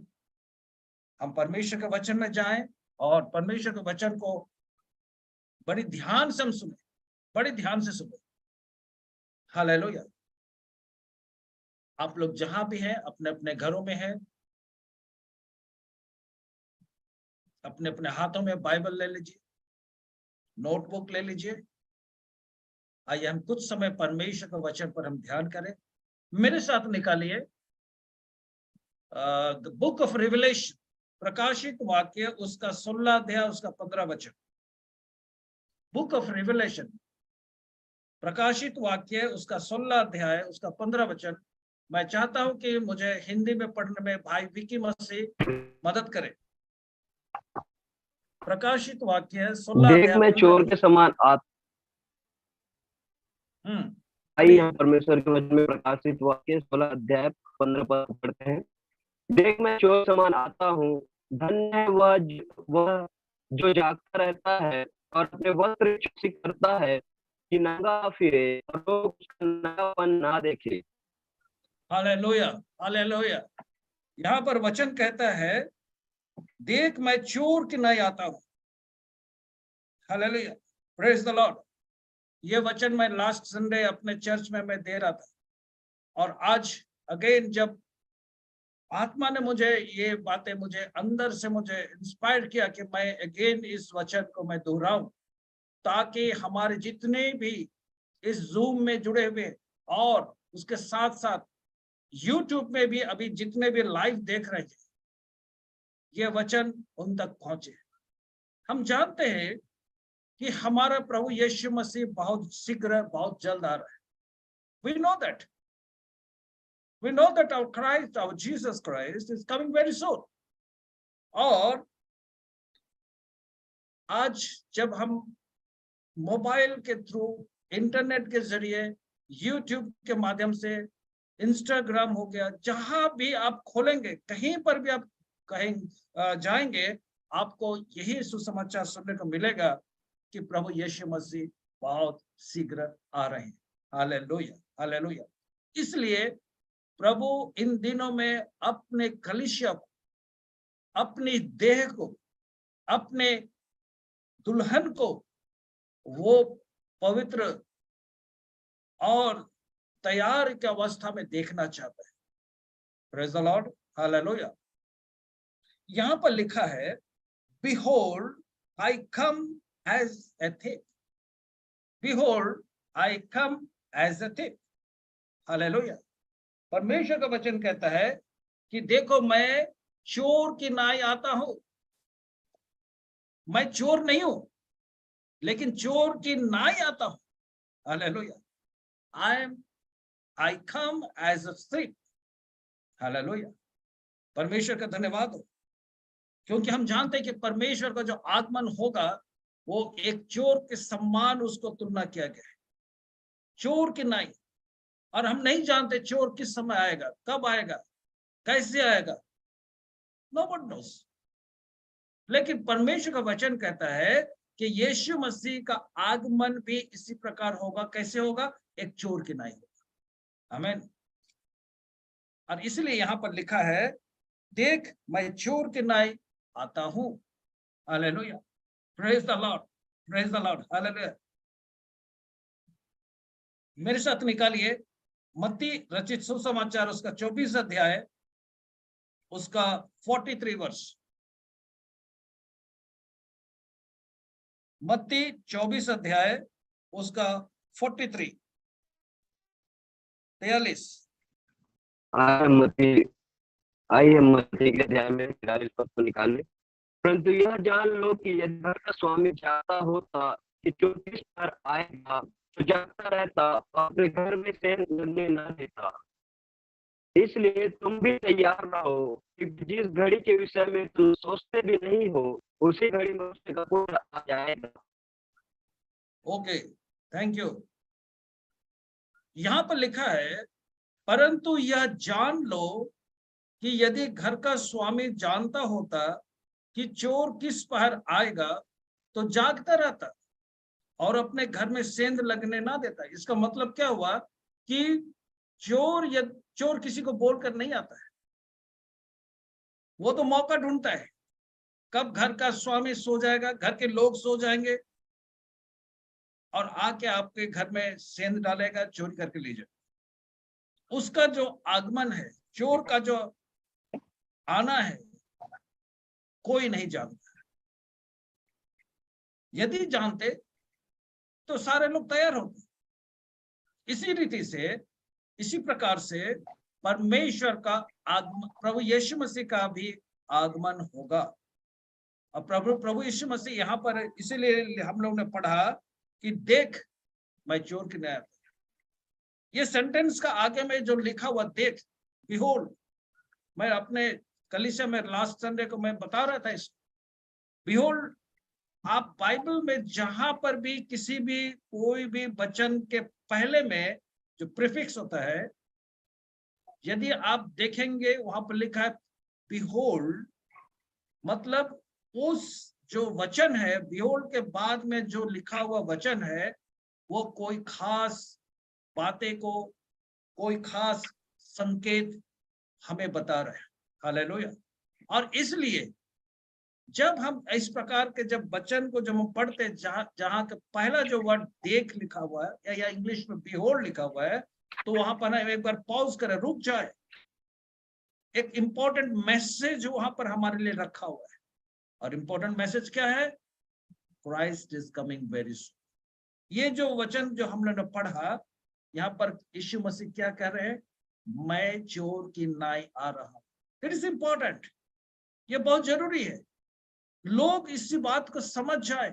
Speaker 1: हम परमेश्वर के वचन में जाएं और परमेश्वर के वचन को बड़ी ध्यान से हम सुने, बड़ी ध्यान से सुने। हालेलुया। आप लोग जहां भी हैं, अपने अपने घरों में हैं, अपने अपने हाथों में बाइबल ले लीजिए, नोटबुक ले लीजिए। आइए हम कुछ समय परमेश्वर के वचन पर हम ध्यान करें। मेरे साथ निकालिए बुक ऑफ रिवलेशन, प्रकाशित वाक्य, उसका 16 अध्याय, उसका 15 वचन। बुक ऑफ रिवलेशन, प्रकाशित वाक्य, उसका 16 अध्याय, उसका 15 वचन। मैं चाहता हूं कि मुझे हिंदी में पढ़ने में भाई विकी मसीह मदद करे। प्रकाशित वाक्य 16
Speaker 3: देख मैं चोर के समान आइए हम परमेश्वर के वचन में प्रकाशित वाक्य 16 अध्याय 15 पद पढ़ते हैं। देख मैं चोर समान आता हूँ, धन्य है वह जो जागता रहता है और अपने वस्त्र चौकसी करता है कि नंगा फिरे और लोग उसका नंगापन ना देखे।
Speaker 1: Hallelujah, hallelujah. यहाँ पर वचन कहता है, देख मैं चोर की नहीं आता हूँ। Hallelujah, praise the Lord. ये वचन मैं लास्ट संडे अपने चर्च में मैं दे रहा था, और आज अगेन जब आत्मा ने मुझे ये बातें मुझे अंदर से मुझे इंस्पायर किया कि मैं अगेन इस वचन को मैं दोहराऊं, ताकि हमारे जितने भी इस जूम में जुड़े हुए और उसके साथ साथ यूट्यूब में भी अभी जितने भी लाइव देख रहे हैं, ये वचन उन तक पहुंचे। हम जानते हैं कि हमारा प्रभु यीशु मसीह बहुत शीघ्र, बहुत जल्द आ रहा है। We know that. We know that our Christ, our Jesus Christ is coming very soon. और आज जब हम मोबाइल के थ्रू, इंटरनेट के जरिए, यूट्यूब के माध्यम से इंस्टाग्राम हो गया, जहां भी आप खोलेंगे, कहीं पर भी आप कहीं जाएंगे, आपको यही सुसमाचार सुनने को मिलेगा कि प्रभु यीशु मसीह बहुत शीघ्र आ रहे हैं। Hallelujah, hallelujah. इसलिए प्रभु इन दिनों में अपने कलीसिया को, अपनी देह को, अपने दुल्हन को वो पवित्र और तैयार की अवस्था में देखना चाहता है। Praise the Lord, hallelujah. यहां पर लिखा है, Behold, I come as a thief. Behold, I come as a thief. Hallelujah. परमेश्वर का वचन कहता है कि देखो मैं चोर की नाई आता हूं। मैं चोर नहीं हूं, लेकिन चोर की नाई आता हूं। Hallelujah. I come as a thief. Hallelujah. परमेश्वर का धन्यवाद हो, क्योंकि हम जानते हैं कि परमेश्वर का जो आगमन होगा वो एक चोर के सम्मान उसको तुलना किया गया है, चोर की नाई। और हम नहीं जानते चोर किस समय आएगा, कब आएगा, कैसे आएगा, नोबडी नोस। लेकिन परमेश्वर का वचन कहता है कि यीशु मसीह का आगमन भी इसी प्रकार होगा। कैसे होगा? एक चोर की नाई होगा। आमीन। और इसलिए यहां पर लिखा है, देख मैं चोर की नाई आता हूं। Hallelujah. Praise the Lord, praise the Lord, hallelujah. मेरे साथ निकालिए मत्ती रचित सुसमाचार, उसका 24 अध्याय, उसका 43 वर्ष। मत्ती 24 अध्याय, उसका 43, 43।
Speaker 3: आइए मत्ती के अध्याय में 43 पद को निकालें। परंतु यह जान लो कि यदि घर का स्वामी चाहता होता कि चोटिस पर आएगा तो जागता रहता, अपने घर में चैन लगने न देता। इसलिए तुम भी तैयार रहो, कि जिस घड़ी के विषय में तुम सोचते भी नहीं हो, उसी घड़ी में उसका पुत्र आ जाएगा।
Speaker 1: Okay, thank you. यहां पर लिखा है, परंतु यह जान लो कि यदि घर का स्वामी जानता होता कि चोर किस पहर आएगा तो जागता रहता और अपने घर में सेंध लगने ना देता। इसका मतलब क्या हुआ कि चोर किसी को बोलकर नहीं आता है, वो तो मौका ढूंढता है कब घर का स्वामी सो जाएगा, घर के लोग सो जाएंगे, और आके आपके घर में सेंध डालेगा, चोरी करके ले जाएगा। उसका जो आगमन है, चोर का जो आना है, कोई नहीं जानता। यदि जानते तो सारे लोग तैयार होते। इसी रीति से, इसी प्रकार से परमेश्वर का आगमन, प्रभु यीशु मसीह का भी आगमन होगा। और प्रभु यीशु मसीह यहाँ पर, इसीलिए हम लोग ने पढ़ा कि देख मैं चोर की नाई आता हूं। ये सेंटेंस का आगे में जो लिखा हुआ देख, बिहोल्ड, मैं अपने कलीसिया में लास्ट संडे को मैं बता रहा था इसको। बिहोल्ड, आप बाइबल में जहां पर भी किसी भी कोई भी वचन के पहले में जो प्रीफिक्स होता है, यदि आप देखेंगे वहां पर लिखा है बिहोल्ड, मतलब उस जो वचन है, बिहोल्ड के बाद में जो लिखा हुआ वचन है, वो कोई खास बातें को, कोई खास संकेत हमें बता रहे हैं। हालेलुया। और इसलिए जब हम इस प्रकार के जब वचन को जब हम पढ़ते हैं, जहां का पहला जो वर्ड देख लिखा हुआ है या इंग्लिश में बिहोल्ड लिखा हुआ है, तो वहां पर ना एक बार पॉज करें, रुक जाए। एक इंपॉर्टेंट मैसेज वहां पर हमारे लिए रखा हुआ है। और इंपॉर्टेंट मैसेज क्या है? Christ is coming very soon. ये जो वचन जो हम लोगों ने पढ़ा, यहाँ पर यीशु मसीह क्या कह रहे हैं? मैं चोर की नाई आ रहा हूं। इट इज इंपॉर्टेंट, ये बहुत जरूरी है लोग इसी बात को समझ जाए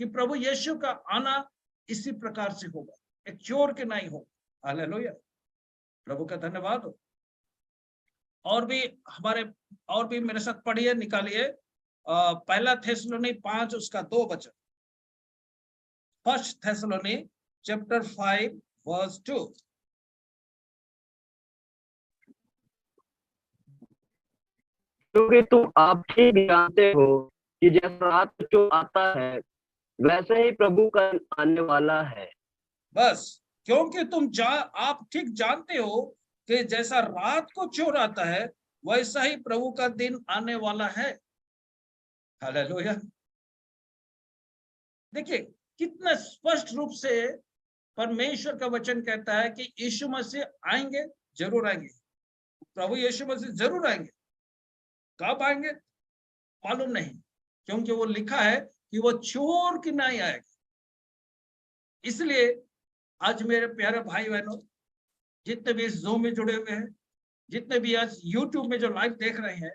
Speaker 1: कि प्रभु यीशु का आना इसी प्रकार से होगा, एक चोर के नाई होगा। हालेलुया, प्रभु का धन्यवाद हो। और भी मेरे साथ पढ़िए, निकालिए पहला थेसलोनी 5 उसका 2 वचन। First Thessalonians chapter 5 verse 2।
Speaker 3: क्योंकि तुम आप ठीक जानते हो कि जैसा रात को चोर आता है वैसे ही प्रभु का आने वाला है।
Speaker 1: बस, क्योंकि आप ठीक जानते हो कि जैसा रात को चोर आता है वैसा ही प्रभु का दिन आने वाला है। हालेलुया। देखिए कितना स्पष्ट रूप से परमेश्वर का वचन कहता है कि यीशु मसीह आएंगे, जरूर आएंगे। प्रभु यीशु मसीह जरूर आएंगे। कब आएंगे मालूम नहीं, क्योंकि वो लिखा है कि वो चोर की नहीं आएगा। इसलिए आज मेरे प्यारे भाई बहनों, जितने भी इस ज़ूम में जुड़े हुए हैं, जितने भी आज यूट्यूब में जो लाइव देख रहे हैं,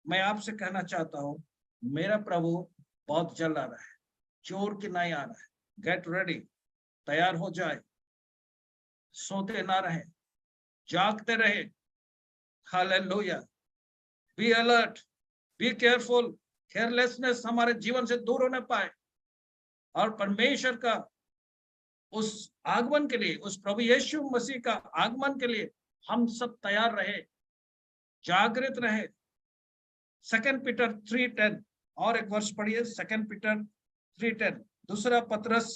Speaker 1: मैं आपसे कहना चाहता हूं, मेरा प्रभु बहुत जल्द आ रहा है, चोर की नहीं आ रहा है। गेट रेडी, तैयार हो जाए, सोते ना रहे, जागते रहे। Hallelujah. Be alert, be careful. Carelessness हमारे जीवन से दूर होने पाए और परमेश्वर का उस आगमन के लिए, उस प्रभु यीशु मसीह का आगमन के लिए हम सब तैयार रहे, जागृत रहे। 2 पीटर 3:10 और एक वर्ष पढ़िए, 2 पीटर 3:10, दूसरा पत्रस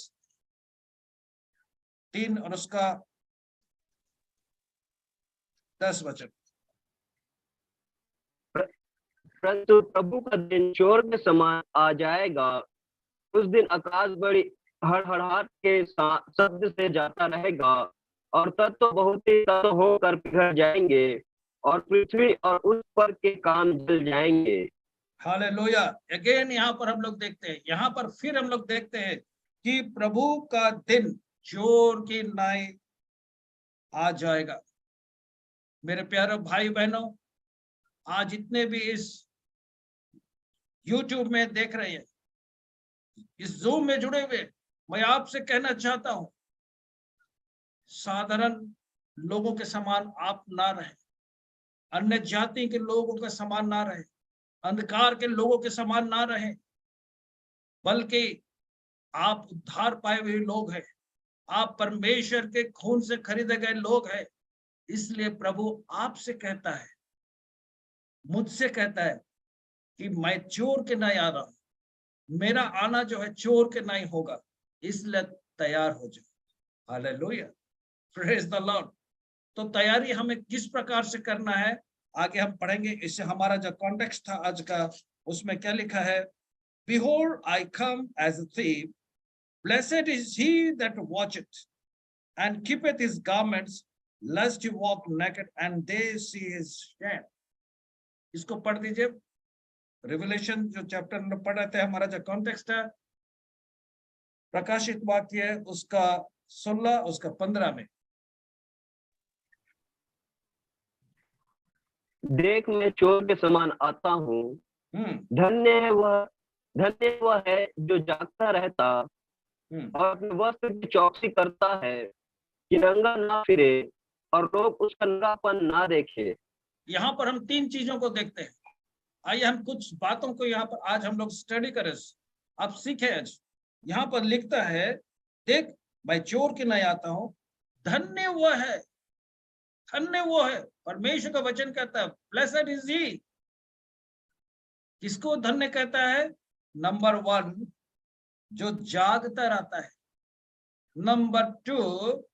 Speaker 1: 3 और उसका 10 वचन।
Speaker 3: परंतु प्रभु का दिन चोर के समान आ जाएगा। उस दिन आकाश बड़ी हड़हड़ाहट के शब्द से जाता रहेगा और तत्व बहुत ही तत्व होकर पिघल जाएंगे और पृथ्वी और उस पर के काम जल जाएंगे।
Speaker 1: हालेलुया। अगेन यहाँ पर हम लोग देखते हैं, यहाँ पर फिर हम लोग देखते हैं कि प्रभु का दिन चोर की नाई आ जाएगा। मेरे प्यारे भाई बहनों, आज जितने भी इस यूट्यूब में देख रहे हैं, इस जूम में जुड़े हुए, मैं आपसे कहना चाहता हूं, साधारण लोगों के समान आप ना रहे, अन्य जाति के लोगों के समान ना रहे, अंधकार के लोगों के समान ना रहे, बल्कि आप उद्धार पाए हुए लोग हैं, आप परमेश्वर के खून से खरीदे गए लोग हैं। इसलिए प्रभु आपसे कहता है, मुझसे कहता है कि मैं चोर के नहीं आ रहा हूं, मेरा आना जो है चोर के नहीं होगा, इसलिए तैयार हो जाओ। Hallelujah, praise the Lord. तो तैयारी हमें किस प्रकार से करना है आगे हम पढ़ेंगे। इससे हमारा जो कॉन्टेक्स्ट था आज का, उसमें क्या लिखा है, Behold, I come as a thief. Blessed is he that watcheth and keepeth his garments, lest he walk naked and they see his shame. इसको पढ़ दीजिए। रिवलेशन जो चैप्टर में पढ़ रहे थे, हमारा जो कॉन्टेक्स्ट है, प्रकाशित वाक्य है उसका 16, उसका 15 में।
Speaker 3: देख मैं चोर के समान आता हूँ, धन्य वह है जो जागता रहता और अपने वस्त्र की चौकसी करता है कि नंगा ना फिरे और लोग उसका नंगापन ना देखे। यहाँ
Speaker 1: पर हम 3 चीजों को देखते हैं। आइए हम कुछ बातों को यहाँ पर आज हम लोग स्टडी करें, आप सीखें। आज यहाँ पर लिखता है, देख मैं चोर के नहीं आता हूँ, धन्य वो है, धन्य वो है। परमेश्वर का वचन कहता है, ब्लेसेड इज ही। किसको धन्य कहता है? नंबर 1 जो जागता रहता है, नंबर 2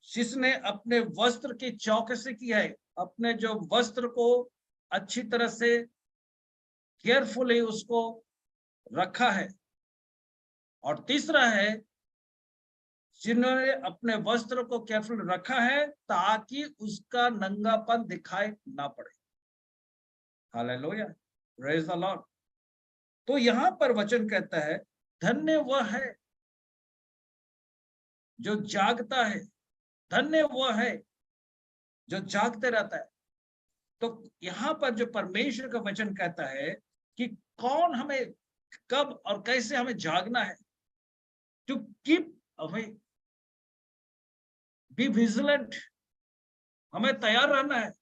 Speaker 1: जिसने अपने वस्त्र की चौकसी की है, अपने जो वस्त्र को अच्छी तरह से केयरफुली उसको रखा है, और तीसरा है जिन्होंने अपने वस्त्र को केयरफुल रखा है ताकि उसका नंगापन दिखाई ना पड़े। Hallelujah, praise the Lord. तो यहाँ पर वचन कहता है, धन्य वह है जो जागता है, धन्य वह है जो जागते रहता है। तो यहाँ पर जो परमेश्वर का वचन कहता है कि कौन हमें कब और कैसे हमें जागना है, to keep away, be vigilant, हमें तैयार रहना है,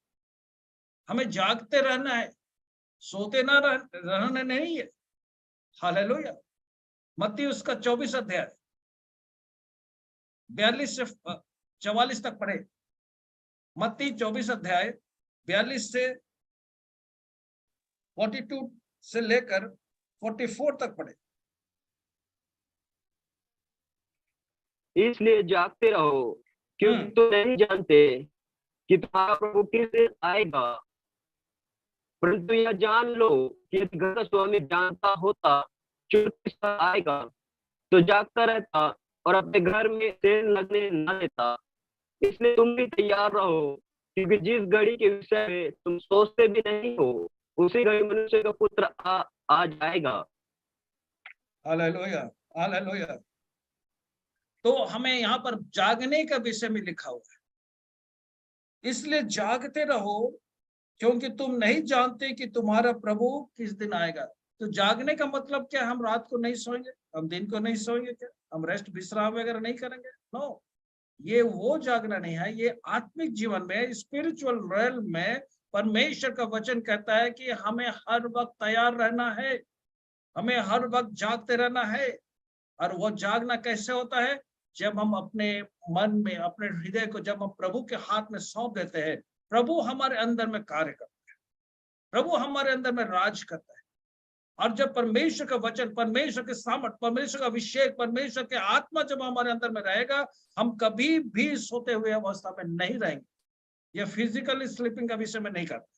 Speaker 1: हमें जागते रहना है, सोते ना रहना नहीं है। हालेलुया। मत्ती उसका 24 अध्याय 42 से 44 तक पढ़े। मत्ती 24 अध्याय 42 से 42 से लेकर 44 तक पढ़े।
Speaker 3: इसलिए जागते रहो, क्योंकि
Speaker 1: हम्म।
Speaker 3: तुम नहीं जानते कि तुम्हारा प्रभु किस दिन आएगा। परंतु यह जान लो कि यदि घर का स्वामी जानता होता कि किस तरह आएगा, तो जागता रहता और अपने घर में चैन लगने न देता। इसलिए तुम भी तैयार रहो, क्योंकि जिस घड़ी के विषय में तुम सोचते भी नहीं हो, उसी घड़ी मनुष्य का पुत्र आ जाएगा।
Speaker 1: Hallelujah, hallelujah. तो हमें यहाँ पर जागने का विषय में लिखा हुआ है। इसलिए जागते रहो, क्योंकि तुम नहीं जानते कि तुम्हारा प्रभु किस दिन आएगा। तो जागने का मतलब क्या? हम रात को नहीं सोएंगे, हम दिन को नहीं सोएंगे क्या? हम रेस्ट विश्राम वगैरह नहीं करेंगे? नो, ये वो जागना नहीं है। ये आत्मिक जीवन में, स्पिरिचुअल रेल में परमेश्वर का वचन कहता है कि हमें हर वक्त तैयार रहना है, हमें हर वक्त जागते रहना है। और वो जागना कैसे होता है? जब हम अपने मन में, अपने हृदय को जब हम प्रभु के हाथ में सौंप देते हैं, प्रभु हमारे अंदर में कार्य करता है, प्रभु हमारे अंदर में राज करता है। और जब परमेश्वर का वचन, परमेश्वर के सामर्थ, परमेश्वर का अभिषेक, परमेश्वर के आत्मा जब हमारे अंदर में रहेगा, हम कभी भी सोते हुए अवस्था में नहीं रहेंगे। ये फिजिकली स्लीपिंग का विषय में नहीं करते,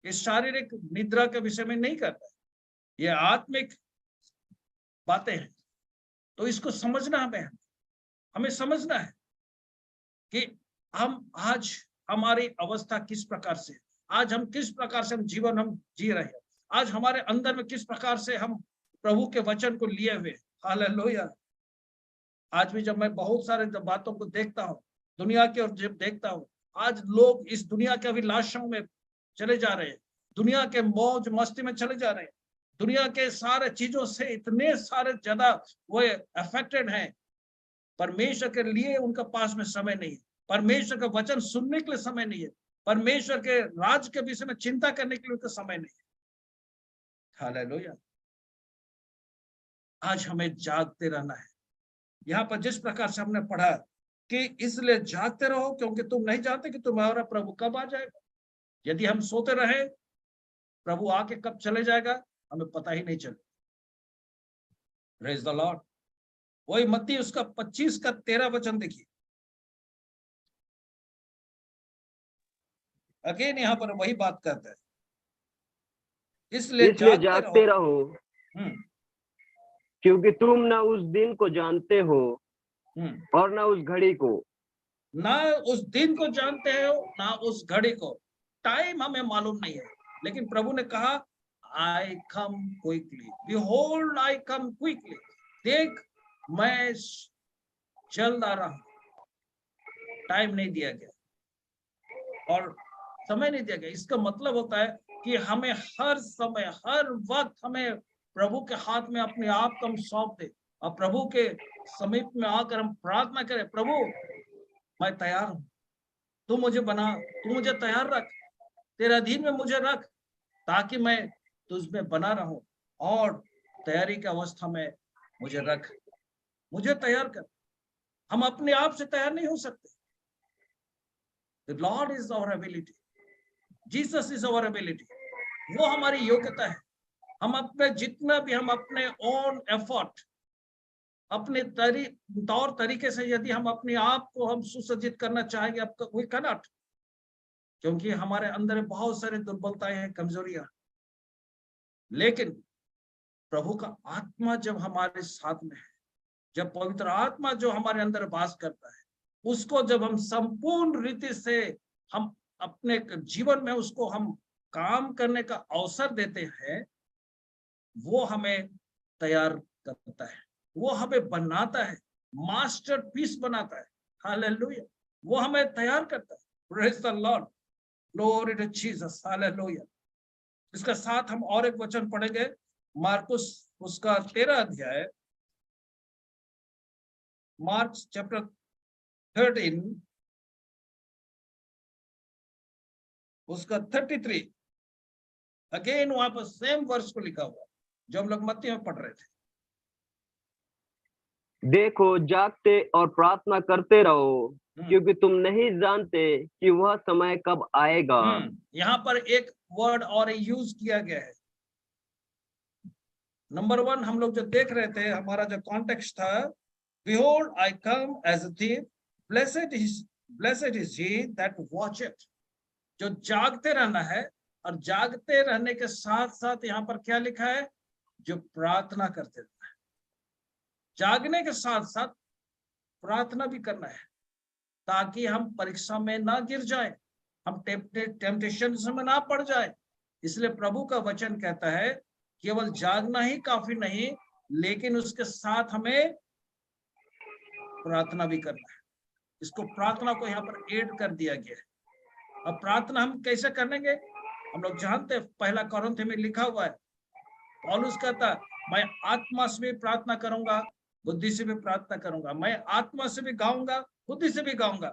Speaker 1: इस शारीरिक निद्रा के विषय में नहीं करता, ये आत्मिक बातें हैं। तो इसको समझना हमें समझना है कि हम आज हमारी अवस्था किस प्रकार से, आज हम किस प्रकार से हम जीवन हम जी रहे हैं, आज हमारे अंदर में किस प्रकार से हम प्रभु के वचन को लिए हुए। हालेलुया। आज भी जब मैं बहुत सारे बातों को देखता हूँ, दुनिया के, और जब देखता हूँ आज लोग इस दुनिया के अभिलाषों में चले जा रहे हैं, दुनिया के मौज मस्ती में चले जा रहे हैं, दुनिया के सारे चीजों से इतने सारे ज्यादा वो अफेक्टेड हैं। परमेश्वर के लिए उनका पास में समय नहीं है, परमेश्वर का वचन सुनने के लिए समय नहीं है, परमेश्वर के राज के विषय में चिंता करने के लिए उनका समय नहीं है। हालेलुया। आज हमें जागते रहना है। यहाँ पर जिस प्रकार से हमने पढ़ा कि इसलिए जागते रहो, क्योंकि तुम नहीं जानते कि तुम्हारा प्रभु कब आ जाएगा। यदि हम सोते रहे, प्रभु आके कब चले जाएगा हमें पता ही नहीं चलेगा। Praise the Lord. वही मत्ती उसका 25 का 13 वचन देखिए। अगेन यहाँ पर वही बात करता है, इसलिए
Speaker 3: जागते रहो, क्योंकि तुम ना उस दिन को जानते हो और ना उस घड़ी को।
Speaker 1: ना उस दिन को जानते हो, ना उस घड़ी को। टाइम हमें मालूम नहीं है, लेकिन प्रभु ने कहा आई come quickly, behold I come quickly. देख मैं जल्द आ रहा हूं। टाइम नहीं दिया गया और समय नहीं दिया गया। इसका मतलब होता है कि हमें हर समय, हर वक्त हमें प्रभु के हाथ में अपने आप को हम सौंप दे और प्रभु के समीप में आकर हम प्रार्थना करें, प्रभु मैं तैयार हूं, तू मुझे बना, तू मुझे तैयार रख, तेरे अधीन में मुझे रख, ताकि मैं तुझमें बना रहूं, और तैयारी की अवस्था में मुझे रख, मुझे तैयार कर। हम अपने आप से तैयार नहीं हो सकते। The Lord is our ability. Jesus is our ability. वो हमारी योग्यता है। हम अपने जितना भी, हम अपने ओन एफर्ट, अपने तौर तरीके से यदि हम अपने आप को हम सुसज्जित करना चाहेंगे, आपका कोई कनट, क्योंकि हमारे अंदर बहुत सारे दुर्बलताएं हैं, कमजोरियां। लेकिन प्रभु का आत्मा जब हमारे साथ में है, जब पवित्र आत्मा जो हमारे अंदर वास करता है, उसको जब हम संपूर्ण रीति से हम अपने जीवन में उसको हम काम करने का अवसर देते हैं, वो हमें तैयार करता है, वो हमें बनाता है, मास्टरपीस बनाता है। हालेलुया। वो हमें तैयार करता है। Praise the lord, glory to Jesus. Hallelujah. इसका साथ हम और एक वचन पढ़ेंगे, मार्कुस उसका 13 अध्याय, मार्क चैप्टर 13 उसका 33। अगेन वहां पर सेम वर्ष को लिखा हुआ जो हम लोग मत्ती में पढ़ रहे थे।
Speaker 3: देखो जागते और प्रार्थना करते रहो क्योंकि तुम नहीं जानते कि वह समय कब आएगा।
Speaker 1: यहाँ पर एक वर्ड और यूज किया गया है। नंबर 1 हम लोग जो देख रहे थे, हमारा जो कॉन्टेक्स्ट था, behold I come as a thief, blessed is he that watcheth। जो जागते रहना है, और जागते रहने के साथ साथ यहाँ पर क्या लिखा है, जो प्रार्थना करते रहना है। जागने के साथ साथ प्रार्थना भी करना है, ताकि हम परीक्षा में ना गिर जाए, हम टेम्पटेशन में ना पड़ जाए। इसलिए प्रभु का वचन कहता है केवल जागना ही काफी नहीं, लेकिन उसके साथ हमें प्रार्थना भी करना है। इसको प्रार्थना को यहाँ पर ऐड कर दिया गया है। अब प्रार्थना हम कैसे करेंगे, हम लोग जानते हैं, 1 कोरिन्थियों में लिखा हुआ है, पौलुस कहता है मैं आत्मा से भी प्रार्थना करूंगा, बुद्धि से भी प्रार्थना करूंगा, मैं आत्मा से भी गाऊंगा, बुद्धि से भी गाऊंगा।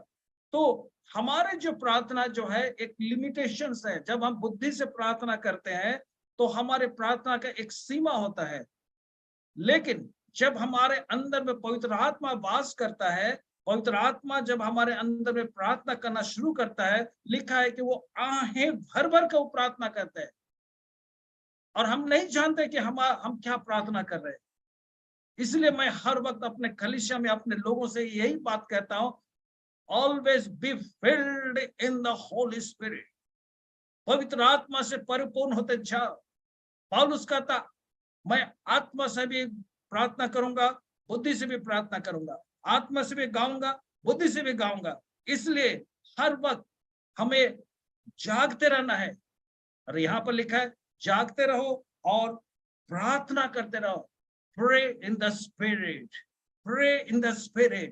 Speaker 1: तो हमारे जो प्रार्थना जो है एक लिमिटेशंस है। जब हम बुद्धि से प्रार्थना करते हैं तो हमारे प्रार्थना का एक सीमा होता है, लेकिन जब हमारे अंदर में पवित्र आत्मा वास करता है, पवित्र आत्मा जब हमारे अंदर में प्रार्थना करना शुरू करता है, लिखा है कि वो आहें भर भर कर प्रार्थना करते हैं, और हम नहीं जानते कि हम क्या प्रार्थना कर रहे हैं। इसलिए मैं हर वक्त अपने कलीसिया में अपने लोगों से यही बात कहता हूं, always be filled in the Holi spirit. पवित्र आत्मा से परिपूर्ण होते जाओ। पौलुस कहता मैं आत्मा से भी प्रार्थना करूंगा, बुद्धि से भी प्रार्थना करूंगा, आत्मा से भी गाऊंगा, बुद्धि से भी गाऊंगा। इसलिए हर वक्त हमें जागते रहना है, और यहाँ पर लिखा है जागते रहो और प्रार्थना करते रहो। Pray in the spirit, pray in the spirit,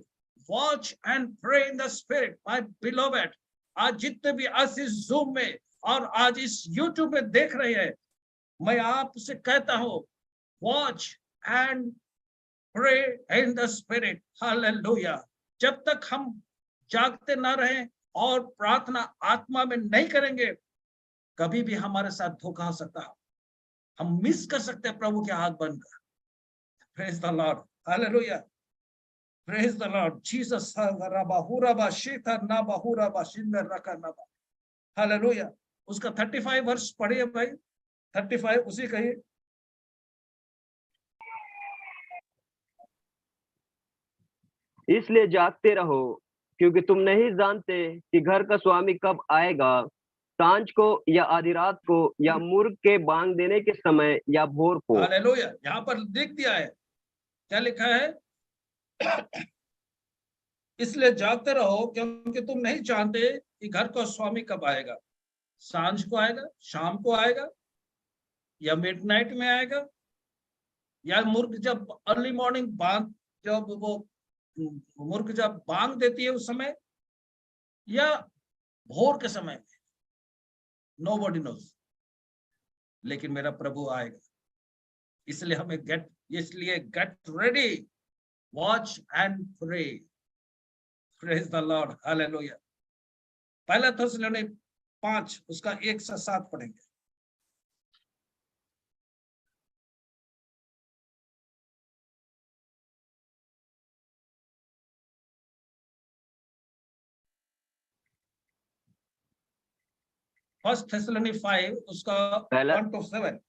Speaker 1: watch and pray in the spirit। My beloved, आज जितने भी आज इस Zoom में और आज इस YouTube में देख रहे हैं, मैं आपसे कहता हूं watch and pray in the spirit। Hallelujah। जब तक हम जागते ना रहें और प्रार्थना आत्मा में नहीं करेंगे, कभी भी हमारे साथ धोखा हो सकता है, हम मिस कर सकते हैं प्रभु के हाथ बनकर। Praise the Lord, hallelujah, praise the Lord Jesus। Hallelujah। उसका 35 वर्ष पढ़िए भाई, 35 उसी कहिए।
Speaker 3: इसलिए जागते रहो, क्योंकि तुम नहीं जानते कि घर का स्वामी कब आएगा, सांझ को या आधी रात को, या मुर्ग के बांग देने के समय, या भोर को।
Speaker 1: हालेलुया। यहाँ पर लिख दिया है, क्या लिखा है? इसलिए जागते रहो, क्योंकि तुम नहीं जानते कि घर का स्वामी कब आएगा। सांझ को आएगा, शाम को आएगा, या मिडनाइट में आएगा, या मुर्ग जब अर्ली मॉर्निंग बांग, जब वो मुर्ग जब बांग देती है उस समय, या भोर के समय में। नोबडी नोज, लेकिन मेरा प्रभु आएगा। इसलिए get ready, watch and pray. Praise the Lord, hallelujah. 1 थिस्सलुनीकि 5 उसका 1 से 7 पढ़ेंगे। फर्स्ट थिस्सलुनीकि 5 उसका 1 to 7।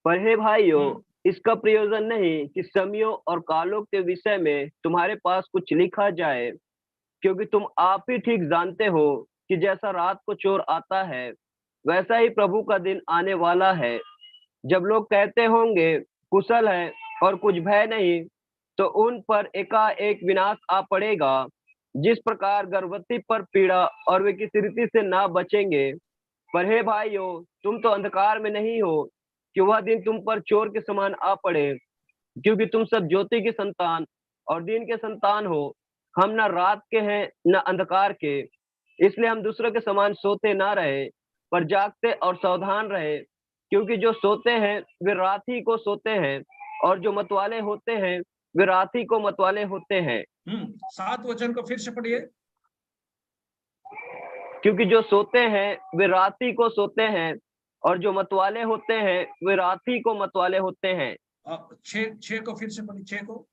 Speaker 3: पर हे भाइयों, इसका प्रयोजन नहीं कि समयों और कालों के विषय में तुम्हारे पास कुछ लिखा जाए, क्योंकि तुम आप ही ठीक जानते हो कि जैसा रात को चोर आता है, वैसा ही प्रभु का दिन आने वाला है। जब लोग कहते होंगे कुशल है और कुछ भय नहीं, तो उन पर एकाएक विनाश आ पड़ेगा। जिस प्रकार गर्भवती पर पीड़ा और वे किसी रीति से ना बचेंगे। पर हे भाइयों, तुम तो अंधकार में नहीं हो कि वह दिन तुम पर चोर के समान आ पड़े, क्योंकि तुम सब ज्योति की संतान और दिन के संतान हो। हम न रात के हैं न अंधकार के, इसलिए हम दूसरों के समान सोते ना रहे, पर जागते और सावधान रहे। क्योंकि जो सोते हैं वे रात ही को सोते हैं, और जो मतवाले होते हैं वे रात ही को मतवाले होते हैं।
Speaker 1: 7 वचन को फिर से पढ़िए।
Speaker 3: क्योंकि जो सोते हैं वे रात ही को सोते हैं, और जो मतवाले होते हैं वे रात ही को मतवाले होते हैं।
Speaker 1: 6 को फिर से पढ़िए, 6 को।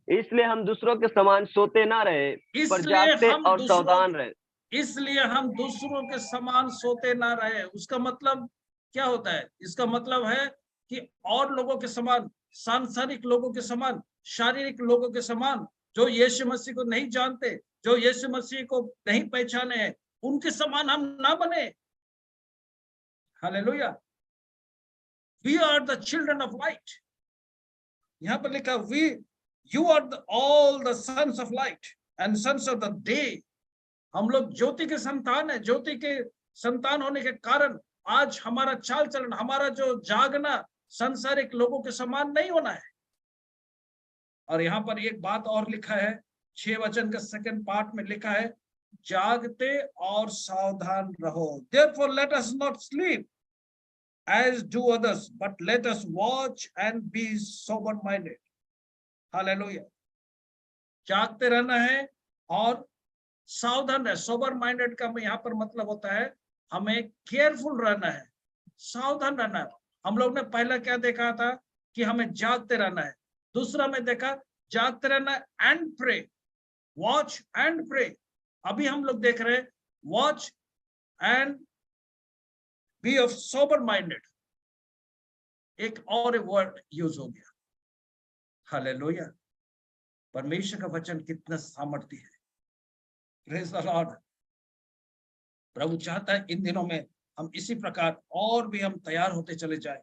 Speaker 3: इसलिए हम दूसरों के समान सोते ना रहे, पर
Speaker 1: इसलिए
Speaker 3: जागते
Speaker 1: हम
Speaker 3: और
Speaker 1: दूसरों
Speaker 3: सावधान रहे।
Speaker 1: इसलिए हम दूसरों के समान सोते ना रहे। उसका मतलब क्या होता है? इसका मतलब है कि और लोगों के समान, सांसारिक लोगों के समान, शारीरिक लोगों के समान, जो यीशु मसीह को नहीं जानते, जो यीशु मसीह को नहीं पहचाने हैं, उनके समान हम ना बने। Hallelujah. We are the children of light. यहाँ पर लिखा you are all the sons of light and sons of the day. हम लोग ज्योति के संतान है। ज्योति के संतान होने के कारण आज हमारा चाल चलन, हमारा जो जागना संसारिक लोगों के समान नहीं होना है। और यहाँ पर एक बात और लिखा है, 6 वचन का सेकंड पार्ट में लिखा है, जागते और सावधान रहो। Therefore let us not sleep as do others, but let us watch and be sober minded. Hallelujah. जागते रहना है और सावधान रहे। सोबर माइंडेड का यहाँ पर मतलब होता है हमें केयरफुल रहना है, सावधान रहना है। हम लोग ने पहला क्या देखा था कि हमें जागते रहना है। दूसरा में देखा जागते रहना and pray, watch and pray. अभी हम लोग देख रहे हैं watch and be of sober minded. एक और वर्ड यूज हो गया। हालेलुया। परमेश्वर का वचन कितना सामर्थ्य है। Praise the Lord. प्रभु चाहता है इन दिनों में हम इसी प्रकार और भी हम तैयार होते चले जाएं।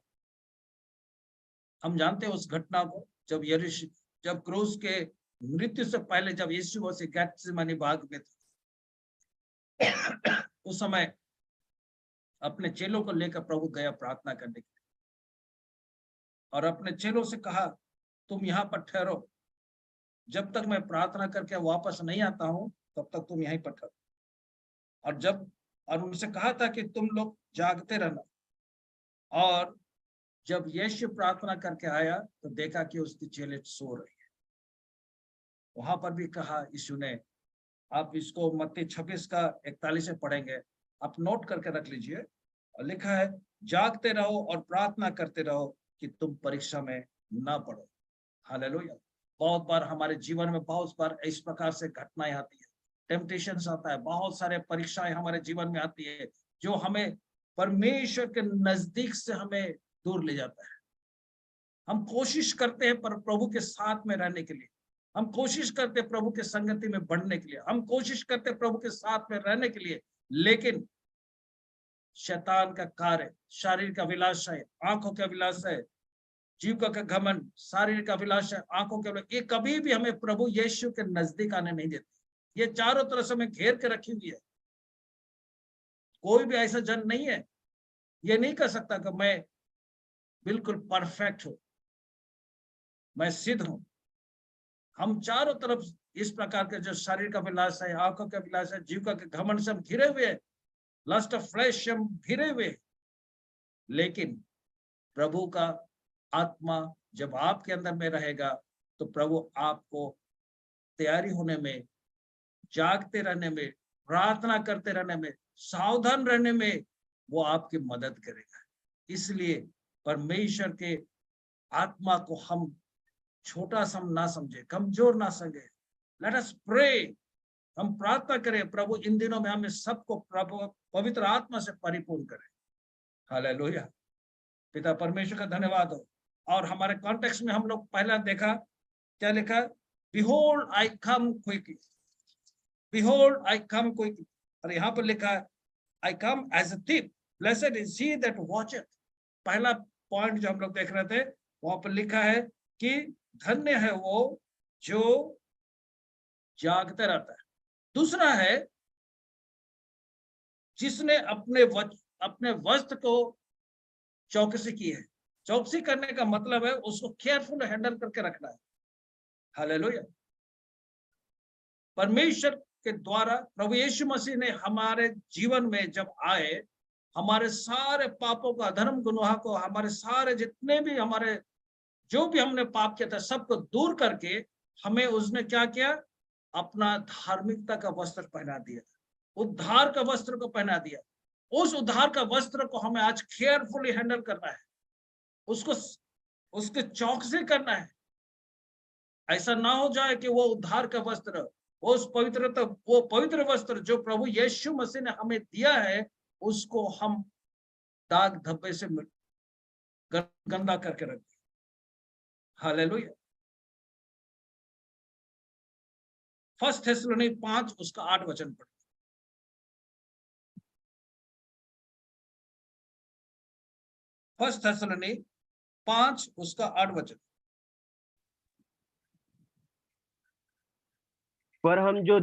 Speaker 1: हम जानते हैं उस घटना को जब क्रूस के मृत्यु से पहले जब यीशु मसीह गेत्सेमनी बाग में थे, उस समय अपने चेलों को लेकर प्रभु गया प्रार्थना करने के लिए और अपने चेलों से कहा तुम यहाँ पर ठहरो, जब तक मैं प्रार्थना करके वापस नहीं आता हूं तब तक तुम यहीं पर ठहरो। और उनसे कहा था कि तुम लोग जागते रहना। और जब यीशु प्रार्थना करके आया तो देखा कि उसके चेले सो रहे हैं। वहां पर भी कहा यीशु ने, आप इसको मत्ती 26 का 41 से पढ़ेंगे, आप नोट करके रख लीजिए। और लिखा है जागते रहो और प्रार्थना करते रहो कि तुम परीक्षा में ना पड़ो। हालेलुया। बहुत बार हमारे जीवन में बहुत बार इस प्रकार से घटनाएं आती है, टेम्पटेशंस आता है, बहुत सारे परीक्षाएं हमारे जीवन में आती है जो हमें परमेश्वर के नजदीक से हमें दूर ले जाता है। हम कोशिश करते हैं पर प्रभु के साथ में रहने के लिए, हम कोशिश करते हैं प्रभु के संगति में बढ़ने के लिए, हम कोशिश करते हैं प्रभु के साथ में रहने के लिए, लेकिन शैतान का कार्य, शारीरिक का विलास है, आंखों का विलास है, जीव का घमंड, शारीरिक का विलास है, आंखों के, ये कभी भी हमें प्रभु यीशु के नजदीक आने नहीं देते। ये चारों तरफ से हमें घेर के रखी हुई है। कोई भी ऐसा जन नहीं है, ये नहीं कह सकता कि मैं बिल्कुल परफेक्ट हूं, मैं सिद्ध हूं। हम चारों तरफ इस प्रकार के जो शरीर का विलास है, आंखों का विलास है, जीव का घमंड से हम घिरे हुए हैं, लस्ट ऑफ फ्लैश हम घिरे हुए। लेकिन प्रभु का आत्मा जब आपके अंदर में रहेगा तो प्रभु आपको तैयारी होने में, जागते रहने में, प्रार्थना करते रहने में, सावधान रहने में वो आपकी मदद करेगा। इसलिए परमेश्वर के आत्मा को हम छोटा सम ना समझे, कमजोर ना समझे। Let us pray. हम प्रार्थना करें प्रभु इन दिनों में हमें सबको प्रभु पवित्र आत्मा से परिपूर्ण करे। हालेलुया। पिता परमेश्वर का धन्यवाद हो। और हमारे कॉन्टेक्स्ट में हम लोग पहला देखा, क्या लिखा? Behold I come quickly, behold I come quickly. और यहाँ पर लिखा है I come as a thief, blessed is he that watcheth. पहला पॉइंट जो हम लोग देख रहे थे वहां पर लिखा है कि धन्य है वो जो जागते रहता है। दूसरा है जिसने अपने वस्त्र को चौकसी की है। चौकसी करने का मतलब है उसको केयरफुल हैंडल करके रखना है। हालेलुया। परमेश्वर के द्वारा प्रभु यीशु मसीह ने हमारे जीवन में जब आए, हमारे सारे पापों का, अधर्म गुनाह को, हमारे सारे जितने भी हमारे जो भी हमने पाप किया था सबको दूर करके हमें उसने क्या किया? अपना धार्मिकता का वस्त्र पहना दिया, उद्धार का वस्त्र को पहना दिया। उस उद्धार का वस्त्र को हमें आज केयरफुली हैंडल करना है, उसके चौकसी करना है। ऐसा ना हो जाए कि वो उद्धार का वस्त्र, वो पवित्र वस्त्र जो प्रभु यीशु मसीह ने हमें दिया है, उसको हम दाग धब्बे से गंदा करके रख दें। हालेलुया। 1 थिस्सलुनी 5 उसका 8 वचन पढ़े। 1 थिस्सलुनी 5 उसका 8 वचन।
Speaker 3: पर हम जो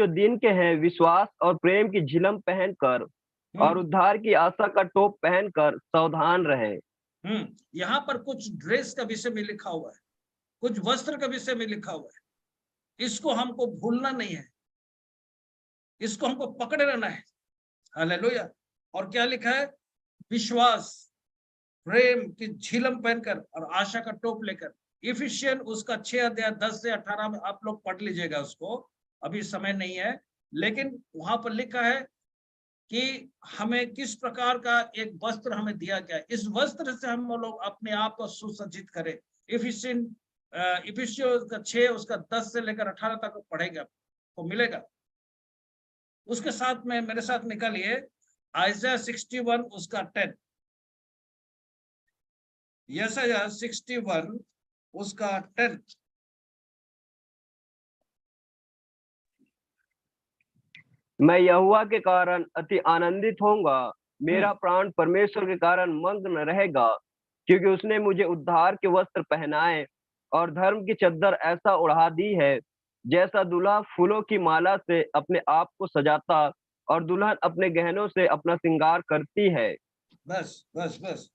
Speaker 3: दिन के हैं, विश्वास और प्रेम की झिलम पहनकर और उद्धार की आशा का टोप पहनकर सावधान रहे।
Speaker 1: यहाँ पर कुछ ड्रेस का विषय में लिखा हुआ है, कुछ वस्त्र का विषय में लिखा हुआ है। इसको हमको भूलना नहीं है, इसको हमको पकड़े रहना है। हालेलुया। और क्या लिखा है? विश्वास, प्रेम की झिलम पहनकर और आशा का टोप लेकर। इफिशियन उसका 6 अध्याय 10 से 18 में आप लोग पढ़ लीजिएगा उसको, अभी समय नहीं है। लेकिन वहां पर लिखा है कि हमें किस प्रकार का एक वस्त्र हमें दिया गया है। इस वस्त्र से हम लोग अपने आप को सुसज्जित करें। इफिशियन का 6 उसका 10 से लेकर 18 तक पढ़ेगा तो मिलेगा। उसके साथ में मेरे साथ निकालिए आइज़ाया 61 उसका 10। यशायाह 61 उसका 10।
Speaker 3: मैं यहोवा के कारण अति आनंदित होऊंगा, मेरा प्राण परमेश्वर के कारण मग्न रहेगा, क्योंकि उसने मुझे उद्धार के वस्त्र पहनाए और धर्म की चद्दर ऐसा उड़ा दी है, जैसा दूल्हा फूलों की माला से अपने आप को सजाता और दुल्हन अपने गहनों से अपना श्रृंगार करती है।
Speaker 1: बस बस बस।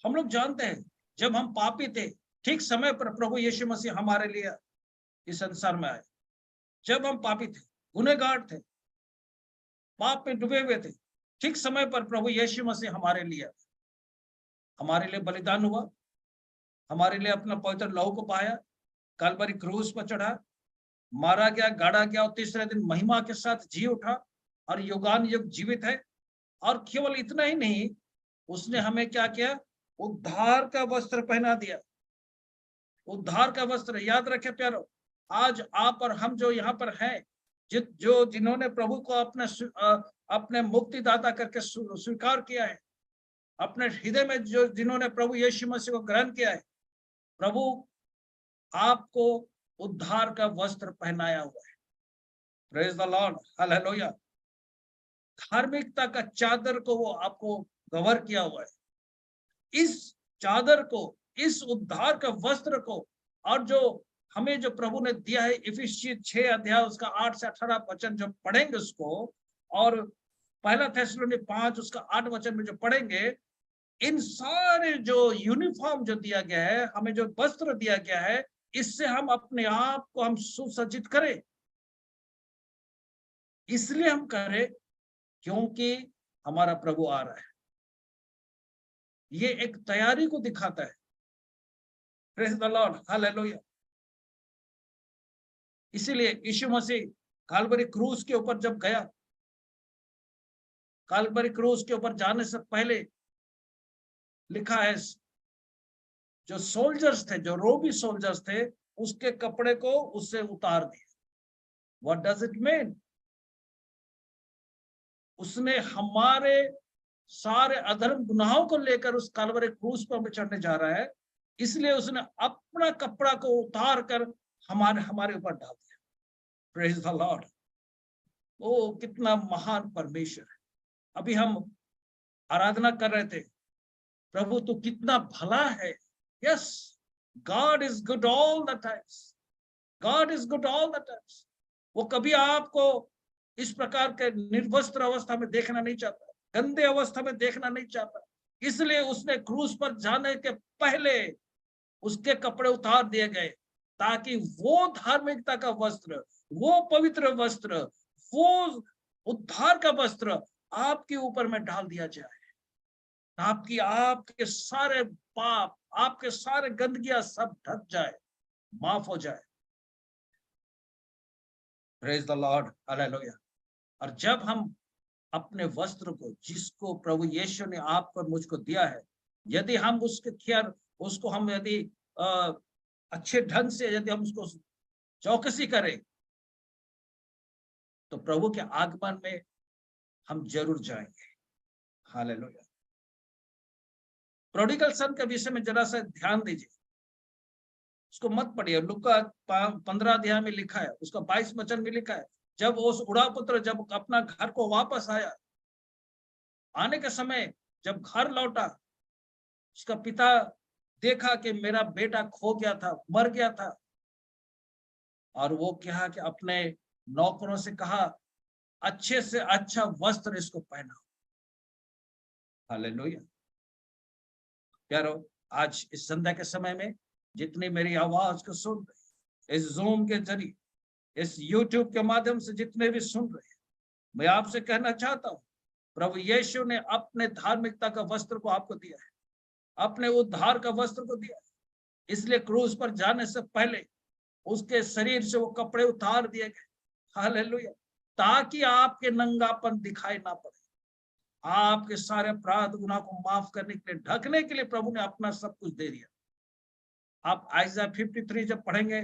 Speaker 1: हम लोग जानते हैं जब हम पापी थे, ठीक समय पर प्रभु यीशु मसीह हमारे लिए इस संसार में आए। जब हम पापी थे, गुनहगार थे, पाप में डूबे हुए थे, ठीक समय पर प्रभु यीशु मसीह हमारे लिए बलिदान हुआ, हमारे लिए अपना पवित्र लहू को पाया, कलवरी क्रूस पर चढ़ा, मारा गया, गाड़ा गया और तीसरे दिन महिमा के साथ जी उठा और युगान युग जीवित है। और केवल इतना ही नहीं, उसने हमें क्या किया? उद्धार का वस्त्र पहना दिया। उद्धार का वस्त्र, याद रखे प्यारो, आज आप और हम जो यहाँ पर हैं, जिन्होंने प्रभु को अपने मुक्तिदाता करके स्वीकार किया है, अपने हृदय में जिन्होंने प्रभु यीशु मसीह को ग्रहण किया है, प्रभु आपको उद्धार का वस्त्र पहनाया हुआ है। Praise the Lord, hallelujah. धार्मिकता का चादर को वो आपको कवर किया हुआ है। इस चादर को, इस उद्धार का वस्त्र को, और जो हमें जो प्रभु ने दिया है, इफिसियन 6 अध्याय उसका 8 से 18 वचन जो पढ़ेंगे उसको, और पहला थिस्सलुनी 5 उसका 8 वचन में जो पढ़ेंगे, इन सारे जो यूनिफॉर्म जो दिया गया है, हमें जो वस्त्र दिया गया है, इससे हम अपने आप को हम सुसज्जित करें। इसलिए हम करें क्योंकि हमारा प्रभु आ रहा है। ये एक तैयारी को दिखाता है। Praise the Lord, hallelujah. इसीलिए यीशु मसीह काल्वरी क्रूस के ऊपर जब गया, काल्वरी क्रूस के ऊपर जाने से पहले लिखा है, जो सोल्जर्स थे, जो रोमी सोल्जर्स थे, उसके कपड़े को उससे उतार दिया। What does it mean? उसने हमारे सारे अधर्म गुनाहों को लेकर उस काल्वरी क्रूस पर चढ़ने जा रहा है, इसलिए उसने अपना कपड़ा को उतार कर हमारे ऊपर डाल दिया। Praise the Lord. ओ कितना महान परमेश्वर है। अभी हम आराधना कर रहे थे, प्रभु तू कितना भला है। Yes, God is good all the times. God is good all the times. वो कभी आपको इस प्रकार के निर्वस्त्र अवस्था में देखना नहीं चाहता, गंदे अवस्था में देखना नहीं चाहता। इसलिए उसने क्रूस पर जाने के पहले उसके कपड़े उतार दिए गए, ताकि वो धार्मिकता का वस्त्र, वो पवित्र वस्त्र, वो उद्धार का वस्त्र आपके ऊपर में डाल दिया जाए, आपके सारे पाप, आपके सारे गंदगियां सब ढक जाए, माफ हो जाए। Praise the Lord, hallelujah. और जब हम अपने वस्त्र को, जिसको प्रभु यीशु ने आप पर मुझको दिया है, यदि हम उसको हम यदि अच्छे ढंग से यदि हम उसको चौकसी करें तो प्रभु के आगमन में हम जरूर जाएंगे। हालेलुया। प्रोडिगल सन के विषय में जरा सा ध्यान दीजिए, उसको मत पढ़िए। लूका 15 अध्याय में लिखा है, उसका 22 वचन में लिखा है, जब उस उड़ा पुत्र जब अपना घर को वापस आया, आने के समय जब घर लौटा, उसका पिता देखा कि मेरा बेटा खो गया था, मर गया था, और वो क्या कि अपने नौकरों से कहा अच्छे से अच्छा वस्त्र इसको पहनाओ। हालेलुया। प्यारो, आज इस संध्या के समय में जितनी मेरी आवाज को सुन रहे, इस जूम के जरिए, इस यूट्यूब के माध्यम से जितने भी सुन रहे हैं, मैं आपसे कहना चाहता हूं, प्रभु यीशु ने अपने धार्मिकता का वस्त्र को आपको दिया है, अपने उद्धार का वस्त्र को दिया है। इसलिए क्रूस पर जाने से पहले उसके शरीर से वो कपड़े उतार दिए गए। हालेलुया। ताकि आपके नंगापन दिखाई ना पड़े, आपके सारे अपराध गुनाह को माफ करने के लिए, ढकने के लिए प्रभु ने अपना सब कुछ दे दिया। आप आइज़ा 53 जब पढ़ेंगे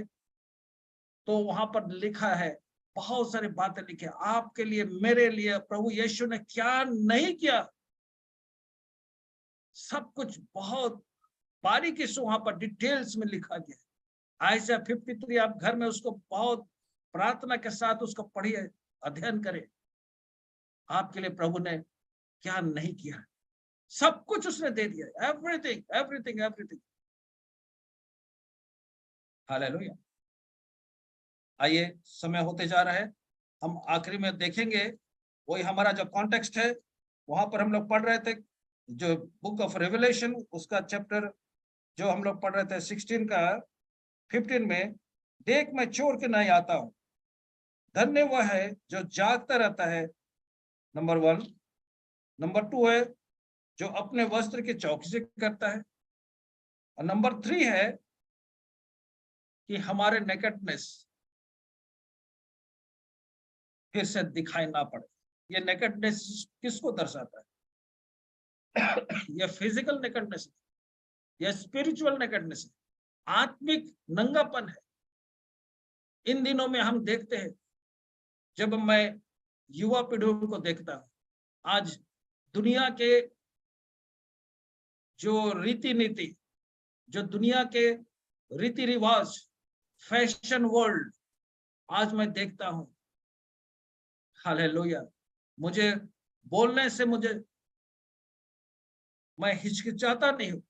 Speaker 1: तो वहां पर लिखा है, बहुत सारी बातें लिखी है आपके लिए, मेरे लिए प्रभु यीशु ने क्या नहीं किया, सब कुछ बहुत बारीकी से वहां पर डिटेल्स में लिखा गया है। आइज़ा 53 आप घर में उसको बहुत प्रार्थना के साथ उसको पढ़िए, अध्ययन करें। आपके लिए प्रभु ने क्या नहीं किया, सब कुछ उसने दे दिया, एवरीथिंग एवरीथिंग एवरीथिंग। हालेलुया। आइए, समय होते जा रहा है, हम आखिरी में देखेंगे वही हमारा जो कॉन्टेक्स्ट है, वहां पर हम लोग पढ़ रहे थे जो बुक ऑफ रेवलेशन, उसका चैप्टर जो हम लोग पढ़ रहे थे 16 का 15 में, देख मैं चोर के नहीं आता हूं, धन्य वह है जो जागता रहता है, नंबर 1। नंबर 2 है जो अपने वस्त्र की चौकसी करता है, और नंबर 3 है कि हमारे नेकेडनेस फिर से दिखाई ना पड़े। ये नेकेडनेस किसको दर्शाता है? ये फिजिकल नेकेडनेस है, ये स्पिरिचुअल नेकेडनेस है, आत्मिक नंगापन है। इन दिनों में हम देखते हैं, जब मैं युवा पीढ़ियों को देखता हूं, आज दुनिया के जो रीति नीति, जो दुनिया के रीति रिवाज, फैशन वर्ल्ड, आज मैं देखता हूं, हालेलुया, मुझे बोलने से मैं हिचकिचाता नहीं हूं,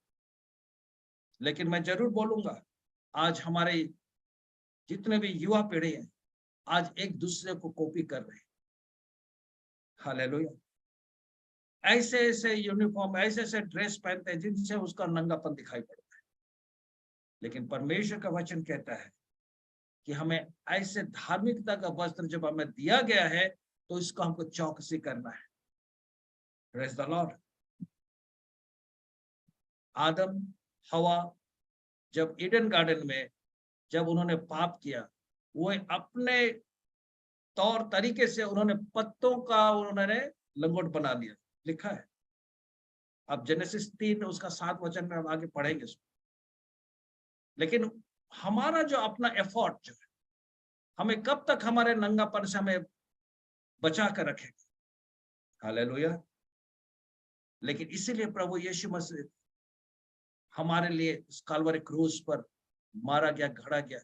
Speaker 1: लेकिन मैं जरूर बोलूंगा, आज हमारे जितने भी युवा पीढ़ी हैं, आज एक दूसरे को कॉपी कर रहे हैं। हालेलुया। ऐसे ऐसे यूनिफॉर्म, ऐसे ऐसे ड्रेस पहनते हैं जिनसे उसका नंगापन दिखाई पड़ता है। लेकिन परमेश्वर का वचन कहता है कि हमें ऐसे धार्मिकता का वस्त्र जब हमें दिया गया है, तो इसको हमको चौकसी करना है। Praise the Lord. आदम हवा जब ईडन गार्डन में जब उन्होंने पाप किया, वो अपने तौर तरीके से उन्होंने पत्तों का उन्होंने लंगोट बना लिया, लिखा है। अब जेनेसिस 3 उसका 7 वचन में हम आगे पढ़ेंगे। लेकिन हमारा जो अपना एफर्ट जो है, हमें कब तक हमारे नंगापन से हमें बचा कर रखेगा? हालेलुया। लेकिन इसीलिए प्रभु यीशु मसीह हमारे लिए उस काल्वरी क्रूस पर मारा गया, गढ़ा गया,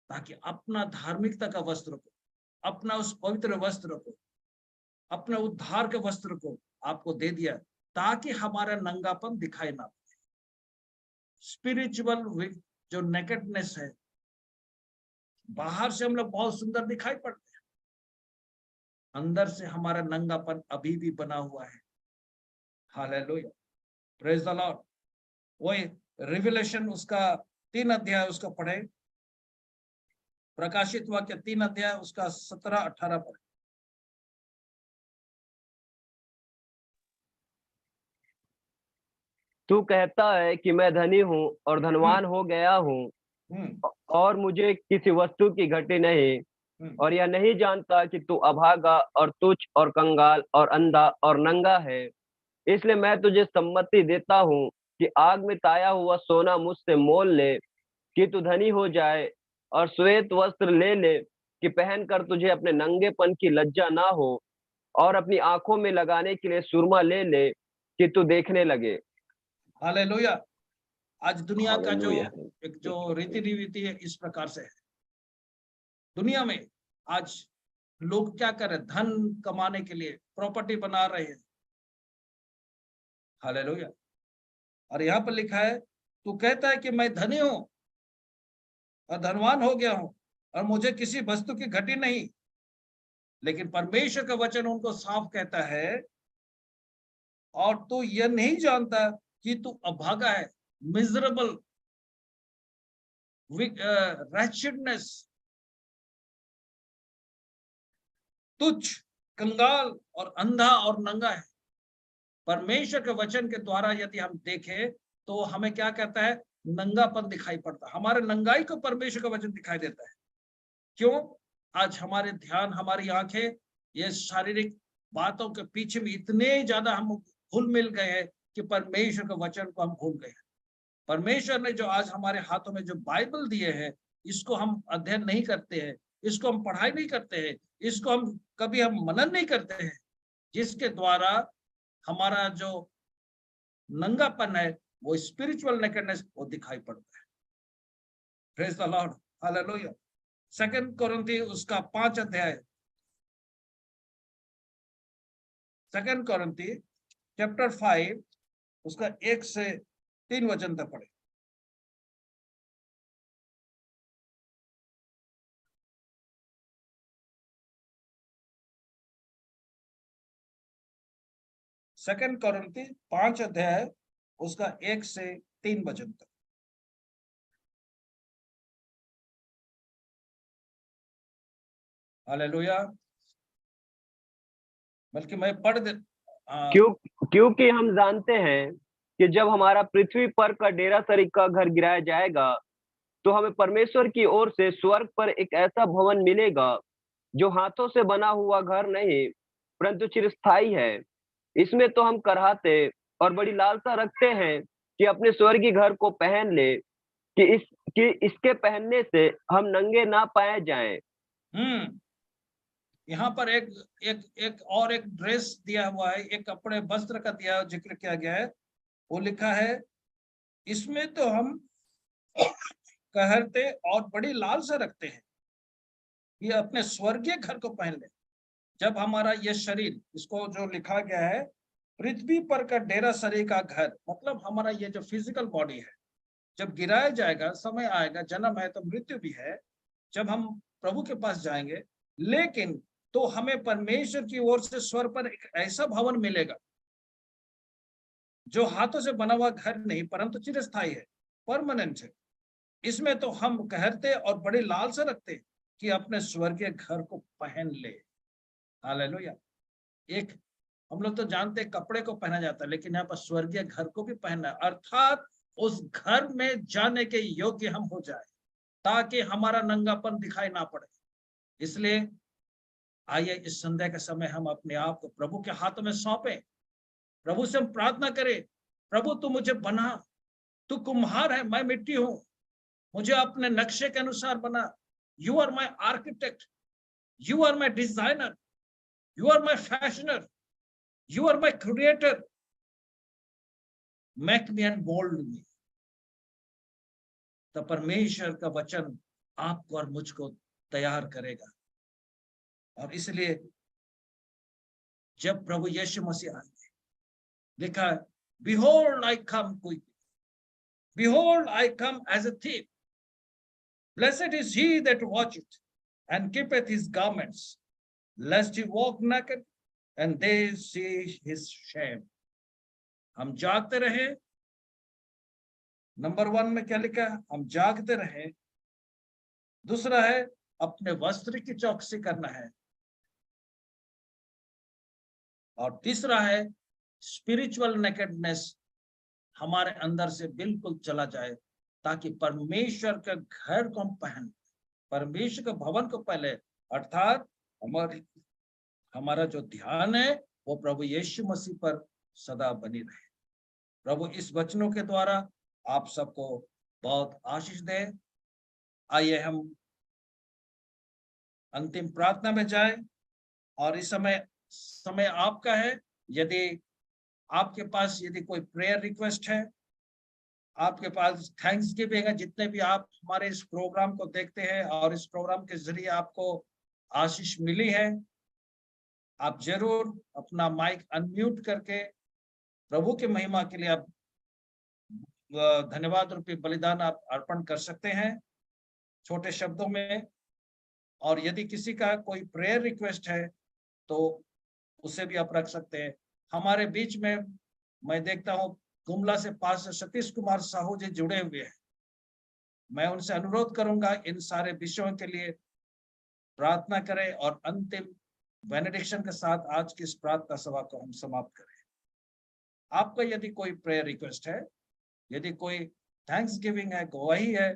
Speaker 1: ताकि अपना धार्मिकता का वस्त्र को, अपना उस पवित्र वस्त्र को, अपने उद्धार के वस्त्र को आपको दे दिया, ताकि हमारा नंगापन दिखाई ना पड़े। स्पिरिचुअल जो नेकेडनेस है, बाहर से हम लोग बहुत सुंदर दिखाई पड़ते हैं, अंदर से हमारा नंगापन अभी भी बना हुआ है। हालेलुया। Praise the Lord. वही रिविलेशन उसका 3 अध्याय उसका पढ़े, प्रकाशित वाक्य 3 अध्याय उसका 17-18 पढ़े।
Speaker 3: तू कहता है कि मैं धनी हूँ और धनवान हो गया हूँ और मुझे किसी वस्तु की घटी नहीं, और यह नहीं जानता कि तू अभागा और तुच्छ और कंगाल और अंधा और नंगा है। इसलिए मैं तुझे सम्मति देता हूँ कि आग में ताया हुआ सोना मुझसे मोल ले कि तू धनी हो जाए, और श्वेत वस्त्र ले ले कि पहनकर तुझे अपने नंगेपन की लज्जा ना हो, और अपनी आंखों में लगाने के लिए सुरमा ले ले कि तू देखने लगे।
Speaker 1: हालेलुया। आज दुनिया का जो
Speaker 3: हालेलुया।
Speaker 1: एक जो रीति रीति है इस प्रकार से है। दुनिया में आज लोग क्या कर रहे हैं, धन कमाने के लिए प्रॉपर्टी बना रहे हैं। हालेलुया। और यहाँ पर लिखा है, तू कहता है कि मैं धनी हूं और धनवान हो गया हूं और मुझे किसी वस्तु की घटी नहीं, लेकिन परमेश्वर का वचन उनको साफ कहता है, और तू यह नहीं जानता कि तू अभागा है, मिजरेबल, wretchedness, तुच्छ, कंगाल और अंधा और नंगा है। परमेश्वर के वचन के द्वारा यदि हम देखें तो हमें क्या कहता है, नंगापन दिखाई पड़ता है। हमारे नंगाई को परमेश्वर का वचन दिखाई देता है। क्यों? आज हमारे ध्यान, हमारी आंखें ये शारीरिक बातों के पीछे में इतने ज्यादा हम घुल मिल गए हैं कि परमेश्वर के वचन को हम भूल गए। परमेश्वर ने जो आज हमारे हाथों में जो बाइबल दिए हैं, इसको हम अध्ययन नहीं करते हैं, इसको हम पढ़ाई नहीं करते हैं, इसको हम कभी मनन नहीं करते हैं, जिसके द्वारा हमारा जो नंगापन है, वो स्पिरिचुअल नेकेडनेस, वो दिखाई पड़ता है। Praise the Lord, hallelujah. 2 कोरिन्थी उसका 5 अध्याय, 2 कोरिन्थी चैप्टर 5 उसका 1 से 3 वचन तक पढ़े। सेकंड कोरिन्थी 5 अध्याय उसका 1 से 3 वचन तक। हालेलुया। बल्कि मैं पढ़ दे।
Speaker 3: क्योंकि हम जानते हैं कि जब हमारा पृथ्वी पर का डेरा सरीख का घर गिराया जाएगा, तो हमें परमेश्वर की ओर से स्वर्ग पर एक ऐसा भवन मिलेगा जो हाथों से बना हुआ घर नहीं, परंतु चिरस्थायी है। इसमें तो हम कराहते और बड़ी लालसा रखते हैं कि अपने स्वर्गीय घर को पहन ले, कि इसके पहनने से हम नंगे ना पाए जाएं।
Speaker 1: यहाँ पर एक ड्रेस दिया हुआ है, एक कपड़े वस्त्र का जिक्र किया गया है। वो लिखा है, इसमें तो हम कहरते और बड़ी लालसा रखते हैं कि अपने स्वर्गीय घर को पहन ले। जब हमारा ये शरीर, इसको जो लिखा गया है, पृथ्वी पर का डेरा सरीख का घर, मतलब हमारा ये जो फिजिकल बॉडी है, जब गिराया जाएगा, समय आएगा, जन्म है तो मृत्यु भी है, जब हम प्रभु के पास जाएंगे, लेकिन तो हमें परमेश्वर की ओर से स्वर्ग पर एक ऐसा भवन मिलेगा जो हाथों से बना हुआ घर नहीं, परंतु चिरस्थायी है, परमानेंट है। इसमें तो हम कहते और बड़े लालसा रखते कि अपने स्वर्गीय घर को पहन ले। हालेलुया। एक हम लोग तो जानते कपड़े को पहना जाता है, लेकिन यहाँ पर स्वर्गीय घर को भी पहनना है, अर्थात उस घर में जाने के योग्य हम हो जाए, ताकि हमारा नंगापन दिखाई ना पड़े। इसलिए आइए इस संध्या के समय हम अपने आप को प्रभु के हाथों में सौंपे, प्रभु से हम प्रार्थना करें, प्रभु तू मुझे बना, तू कुम्हार है, मैं मिट्टी हूं, मुझे अपने नक्शे के अनुसार बना। You are my architect, you are my designer, you are my fashioner, you are my creator, make me and mould me. तो परमेश्वर का वचन आपको और मुझको तैयार करेगा। और इसलिए जब प्रभु यीशु मसीह आएंगे, लिखा है, behold I come quickly, behold I come as a thief, blessed is he that watcheth and keepeth his garments, lest he walk naked and they see his shame। हम जागते रहे। नंबर 1 में क्या लिखा है? हम जागते रहे। दूसरा है अपने वस्त्र की चौकसी करना है, और तीसरा है स्पिरिचुअल नेकेडनेस हमारे अंदर से बिल्कुल चला जाए, ताकि परमेश्वर के घर को हम पहन, परमेश्वर के भवन को पहले, अर्थात हमारा जो ध्यान है वो प्रभु यीशु मसीह पर सदा बनी रहे। प्रभु इस वचनों के द्वारा आप सबको बहुत आशीष दे। आइए हम अंतिम प्रार्थना में जाए, और इस समय आपका है। यदि आपके पास यदि कोई प्रेयर रिक्वेस्ट है, आपके पास थैंक्स गिविंग है, जितने भी आप हमारे इस प्रोग्राम को देखते हैं और इस प्रोग्राम के जरिए आपको आशीष मिली है, आप जरूर अपना माइक अनम्यूट करके प्रभु की महिमा के लिए आप धन्यवाद रूपी बलिदान आप अर्पण कर सकते हैं छोटे शब्दों में। और यदि किसी का कोई प्रेयर रिक्वेस्ट है तो उसे भी आप रख सकते हैं। हमारे बीच में मैं देखता हूं गुमला से पास्टर सतीश कुमार साहू जी जुड़े हुए हैं। मैं उनसे अनुरोध करूंगा इन सारे विषयों के लिए प्रार्थना करें और अंतिम बेनेडिक्शन के साथ आज की इस प्रार्थना सभा को हम समाप्त करें। आपका यदि कोई प्रेयर रिक्वेस्ट है, यदि कोई थैंक्स गिविंग है, गवाही है,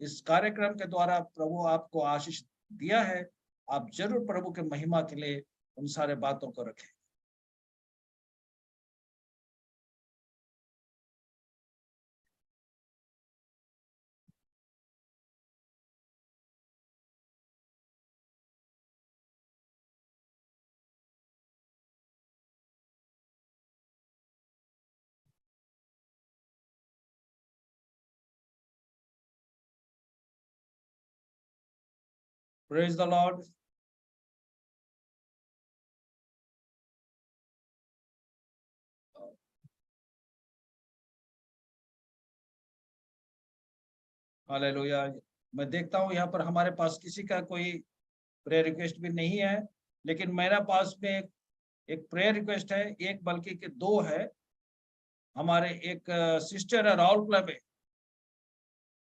Speaker 1: इस कार्यक्रम के द्वारा प्रभु आपको आशीष दिया है, आप जरूर प्रभु के महिमा के लिए उन सारे बातों को रखें। Praise the Lord. हालेलुया। मैं देखता हूँ यहाँ पर हमारे पास किसी का कोई प्रेयर रिक्वेस्ट भी नहीं है, लेकिन मेरा पास में एक प्रेयर रिक्वेस्ट है, एक बल्कि के दो है। हमारे एक सिस्टर है राउरकेला में,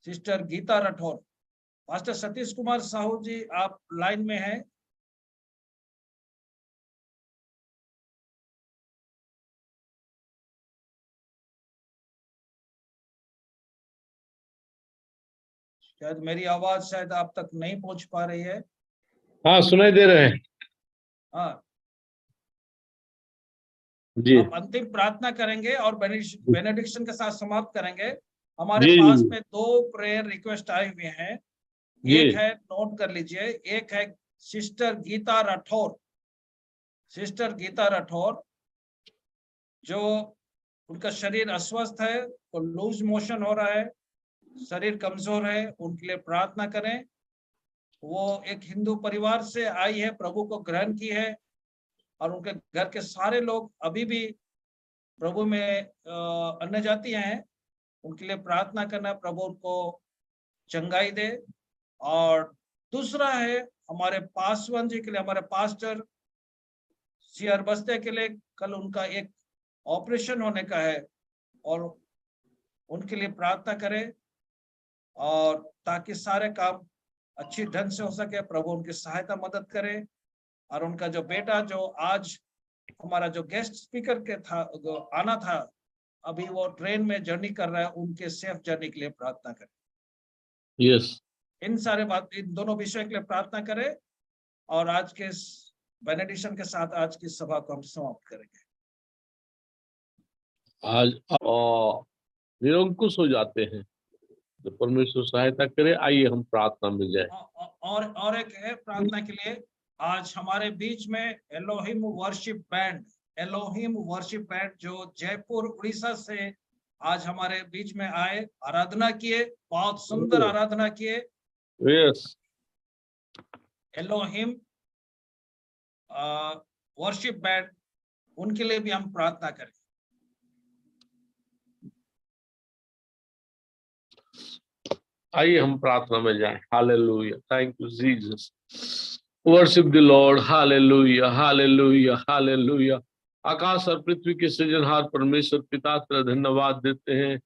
Speaker 1: सिस्टर गीता राठौर। पास्टर सतीश कुमार साहू जी आप लाइन में हैं? शायद मेरी आवाज शायद आप तक नहीं पहुंच पा रही है।
Speaker 5: हाँ, सुनाई दे रहे हैं
Speaker 1: हाँ
Speaker 5: जी।
Speaker 1: आप अंतिम प्रार्थना करेंगे और बेनेडिक्शन के साथ समाप्त करेंगे। हमारे
Speaker 5: जी,
Speaker 1: पास
Speaker 5: जी।
Speaker 1: में दो प्रेयर रिक्वेस्ट आए हुए हैं। एक है, नोट कर लीजिए, एक है सिस्टर गीता राठौर। सिस्टर गीता राठौर जो उनका शरीर अस्वस्थ है, तो लूज मोशन हो रहा है, शरीर कमजोर है, उनके लिए प्रार्थना करें। वो एक हिंदू परिवार से आई है, प्रभु को ग्रहण की है, और उनके घर के सारे लोग अभी भी प्रभु में अन्य जाति हैं। उनके लिए प्रार्थना करना, प्रभु उनको चंगाई दे। और दूसरा है हमारे पासवान जी के लिए, हमारे पास्टर सीआर बस्ते के लिए कल उनका एक ऑपरेशन होने का है, और उनके लिए प्रार्थना करें, और ताकि सारे काम अच्छी ढंग से हो सके, प्रभु उनकी सहायता मदद करे। और उनका जो बेटा जो आज हमारा जो गेस्ट स्पीकर के था आना था, अभी वो ट्रेन में जर्नी कर रहा है, उनके सेफ जर्नी के लिए प्रार्थना करें।
Speaker 5: यस,
Speaker 1: इन सारे बात, इन दोनों विषयों के लिए प्रार्थना करें, और आज के बेनेडिक्शन के साथ आज की सभा को हम समाप्त करेंगे।
Speaker 5: आज और निरंकुश हो जाते हैं, तो परमेश्वर सहायता करे। आइए हम प्रार्थना में जाए।
Speaker 1: और एक है प्रार्थना के लिए, आज हमारे बीच में Elohim worship band, Elohim worship band जो जयपुर उड़ीसा से आज हमारे बीच में आए, आराधना किए, बहुत सुंदर आराधना किए।
Speaker 5: यस,
Speaker 1: एलोहिम वर्शिप बैंड, उनके लिए भी हम प्रार्थना करें।
Speaker 5: आइए हम प्रार्थना में जाएं। Hallelujah, thank you Jesus, worship the Lord. Hallelujah, hallelujah, hallelujah. आकाश और पृथ्वी के सृजनहार परमेश्वर पिता तेरा धन्यवाद देते हैं।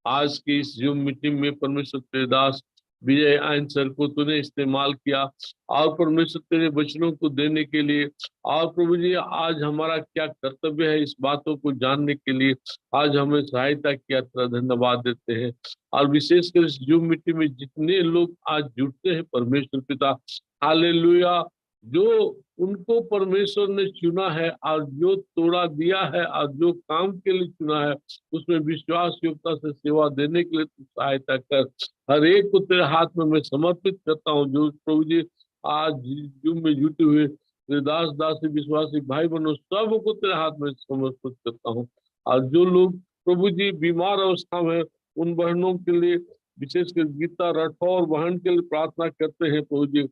Speaker 5: आज की इस जूम मीटिंग में परमेश्वर तेरे दास विजय आंसर को तूने इस्तेमाल किया, और परमेश्वर तेरे वचनों को देने के लिए। और प्रभु जी, आज हमारा क्या कर्तव्य है इस बातों को जानने के लिए आज हमें सहायता किया, तेरा धन्यवाद देते हैं। और विशेषकर इस जूम मीटिंग में जितने लोग आज जुड़ते हैं परमेश्वर पिता, हालेलुया, जो उनको परमेश्वर ने चुना है और जो तोड़ा दिया है और जो काम के लिए चुना है, उसमें विश्वास योग्यता से सेवा देने के लिए तू सहायता कर। हर एक को तेरे हाथ में मैं समर्पित करता हूँ। जो प्रभु जी आज जूम में जुटे हुए तेरे दास दासी विश्वासी भाई बहनों सबको तेरे हाथ में समर्पित करता हूँ। और जो लोग प्रभु जी बीमार अवस्था में, उन बहनों के लिए विशेषकर गीता राठौर बहन के लिए प्रार्थना करते हैं प्रभु जी,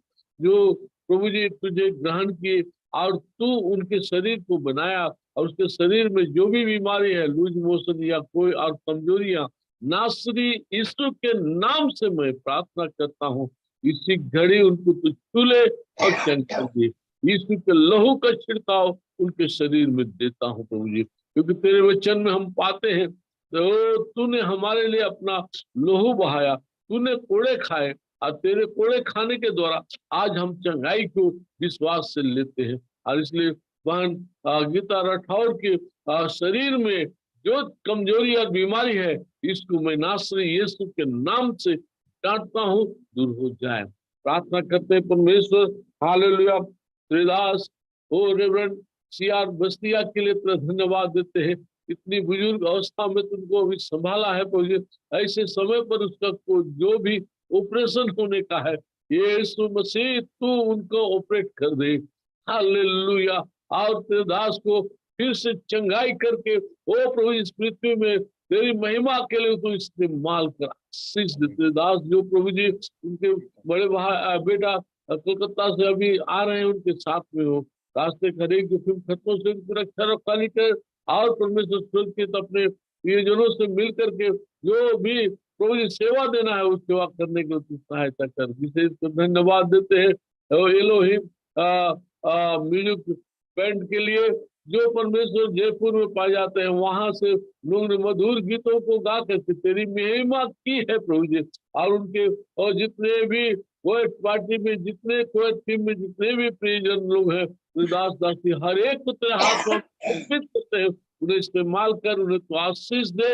Speaker 5: जो प्रभु जी तुझे ग्रहण किए और तू उनके शरीर को बनाया, और उसके शरीर में जो भी बीमारी है, लूज मोशन या कोई और कमजोरियां, नासरी यीशु के नाम से मैं प्रार्थना करता हूँ, इसी घड़ी उनको तू छू ले और चंगा दे। यीशु के लहू का छिड़काव उनके शरीर में देता हूँ प्रभु जी, क्योंकि तेरे वचन में हम पाते हैं तो तूने हमारे लिए अपना लहू बहाया, तूने कोड़े खाए, और तेरे कोड़े खाने के द्वारा आज हम चंगाई को विश्वास से लेते हैं। और इसलिए बहन गीता राठौर के शरीर में जो कमजोरी और बीमारी है, इसको मैं नासरी यीशु के नाम से डांटता हूँ, दूर हो जाए। प्रार्थना करते हैं परमेश्वर, हालेलुया। त्रिदास और रेवरेंड सीआर बस्तिया के लिए तेरा धन्यवाद देते हैं। इतनी बुजुर्ग अवस्था में तुमको अभी संभाला है प्रभु, ऐसे समय पर उसका जो भी ऑपरेशन होने का है, यीशु मसीह तू उनको ऑपरेट कर दे, हालेलुया। और तेरे दास को फिर से चंगाई करके ओ प्रभु इस पृथ्वी में तेरी महिमा के लिए तू इस्तेमाल कर। तेरे दास जो प्रभु जी उनके बड़े बेटा कोलकाता से अभी आ रहे हैं, उनके साथ में हो, रास्ते खड़े जोखिम खतरों से उनकी रक्षा रखाली कर। और परमेश्वर स्वर्ग के अपने प्रियजनों से मिल करके जो भी प्रभु सेवा देना है, उस सेवा करने के लिए सहायता कर। विशेष धन्यवाद देते हैं एलोहिम म्यूजिक बैंड के लिए, जो परमेश्वर जयपुर में पाए जाते हैं, वहां से लोग मधुर गीतों को गा करके तेरी महिमा की है प्रभु जी। और उनके और जितने भी कोई पार्टी में, जितने कोई टीम में जितने भी प्रियजन लोग हैं, दास दासी हर एक को तेरे हाथ में अर्पित करते हैं, उन्हें इस्तेमाल कर, उन्हें तो आशीष दे,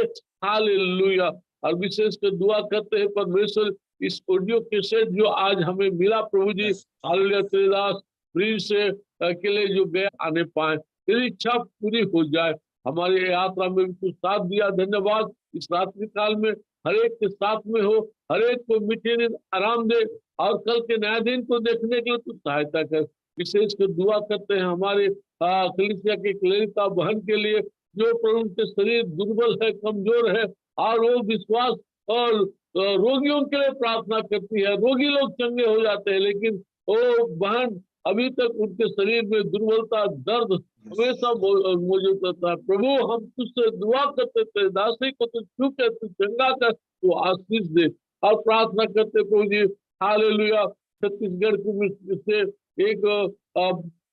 Speaker 5: हालेलुया। और विशेष कर दुआ करते हैं परमेश्वर इस ऑडियो कैसेट जो आज हमें मिला प्रभु जी, हालेलुया, तेरे दास प्रिंस से अकेले जो गए आने पाए, तेरी इच्छा पूरी हो जाए। हमारी यात्रा में भी कुछ साथ दिया, धन्यवाद। इस रात्रि काल में हर एक के साथ में हो, हर एक को मीठे नींद आराम दे, और कल के नया दिन को देखने के लिए तू सहायता कर। विशेष कर दुआ करते हैं हमारे कलीसिया के क्लेरिता बहन के लिए, जो प्रभु के शरीर दुर्बल है, कमजोर है, और वो विश्वास और रोगियों के लिए प्रार्थना करती है। रोगी लोग चंगे हो जाते हैं, लेकिन वो बहन अभी तक उनके शरीर में दुर्बलता, दर्द हमेशा मौजूद रहता है। प्रभु हम तुझसे दुआ करते थे, दासी को तू छू के तू चंगा कर, तू आशीष दे। और प्रार्थना करते प्रभु जी, हालेलुया। छत्तीसगढ़ की से एक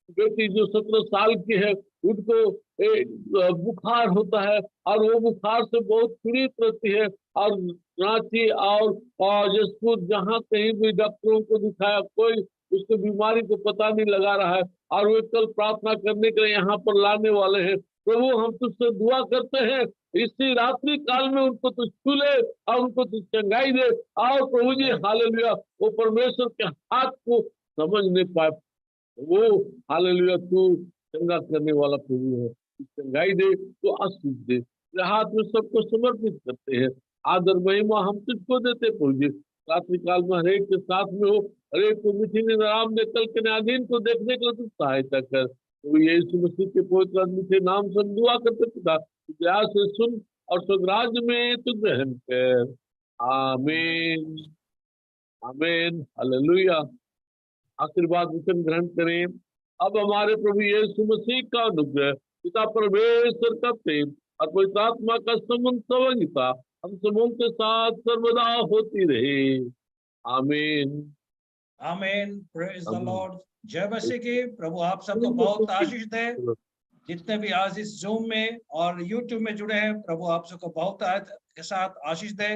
Speaker 5: बेटी जो 17 साल की है, उनको एक बुखार होता है, और वो बुखार से बहुत पीड़ित रहती है, और रांची और जसपुर जहाँ कहीं भी डॉक्टरों को दिखाया, कोई उसको बीमारी को पता नहीं लगा रहा है, और वे कल प्रार्थना करने के लिए यहाँ पर लाने वाले हैं। प्रभु हम तुझसे दुआ करते हैं, इसी रात्रि काल में उनको तू छू ले और उनको तू चंगाई दे। और प्रभु जी हालेलुया, वो परमेश्वर के हाथ को समझ नहीं पाए, वो हालेलुया तू चंगा करने वाला प्रभु है, चंगाई दे तो आशीष दे। हाथ में सबको समर्पित करते हैं, आदर महिमा हम तुझको देते प्रभु जी। रात्रि काल में हरेक के साथ में हो, हरेक को मीठी नींद आराम दे, कल के नया दिन को देखने के लिए तू सहायता कर। तो यीशु मसीह के पवित्र मीठे नाम से दुआ करते पिता, प्यार से सुन और स्वर्गराज में तू ग्रहण कर। आमीन आमीन हालेलुया। आशीर्वाद वचन ग्रहण करें। अब हमारे प्रभु यीशु मसीह का अनुग्रह, पिता परमेश्वर का प्रेम और पवित्र आत्मा का संबंध संवादिता हम सबों के साथ सर्वदा होती रहे। आमीन
Speaker 1: आमीन। Praise the Lord. जय मसीह की। प्रभु आप सबको बहुत आशीष दे। जितने भी आज इस जूम में और यूट्यूब में जुड़े हैं, प्रभु आप सबको बहुत के साथ आशीष दे।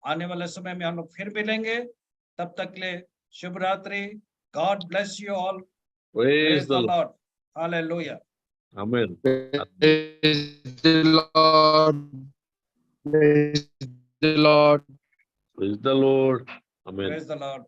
Speaker 1: आने वाले समय में हम लोग फिर मिलेंगे, तब तक के लिए शुभ रात्रि। God bless you all. Praise the Lord. Hallelujah.
Speaker 5: Amen.
Speaker 6: Praise the Lord. Praise the Lord.
Speaker 5: Praise the Lord. Amen.
Speaker 1: Praise the Lord.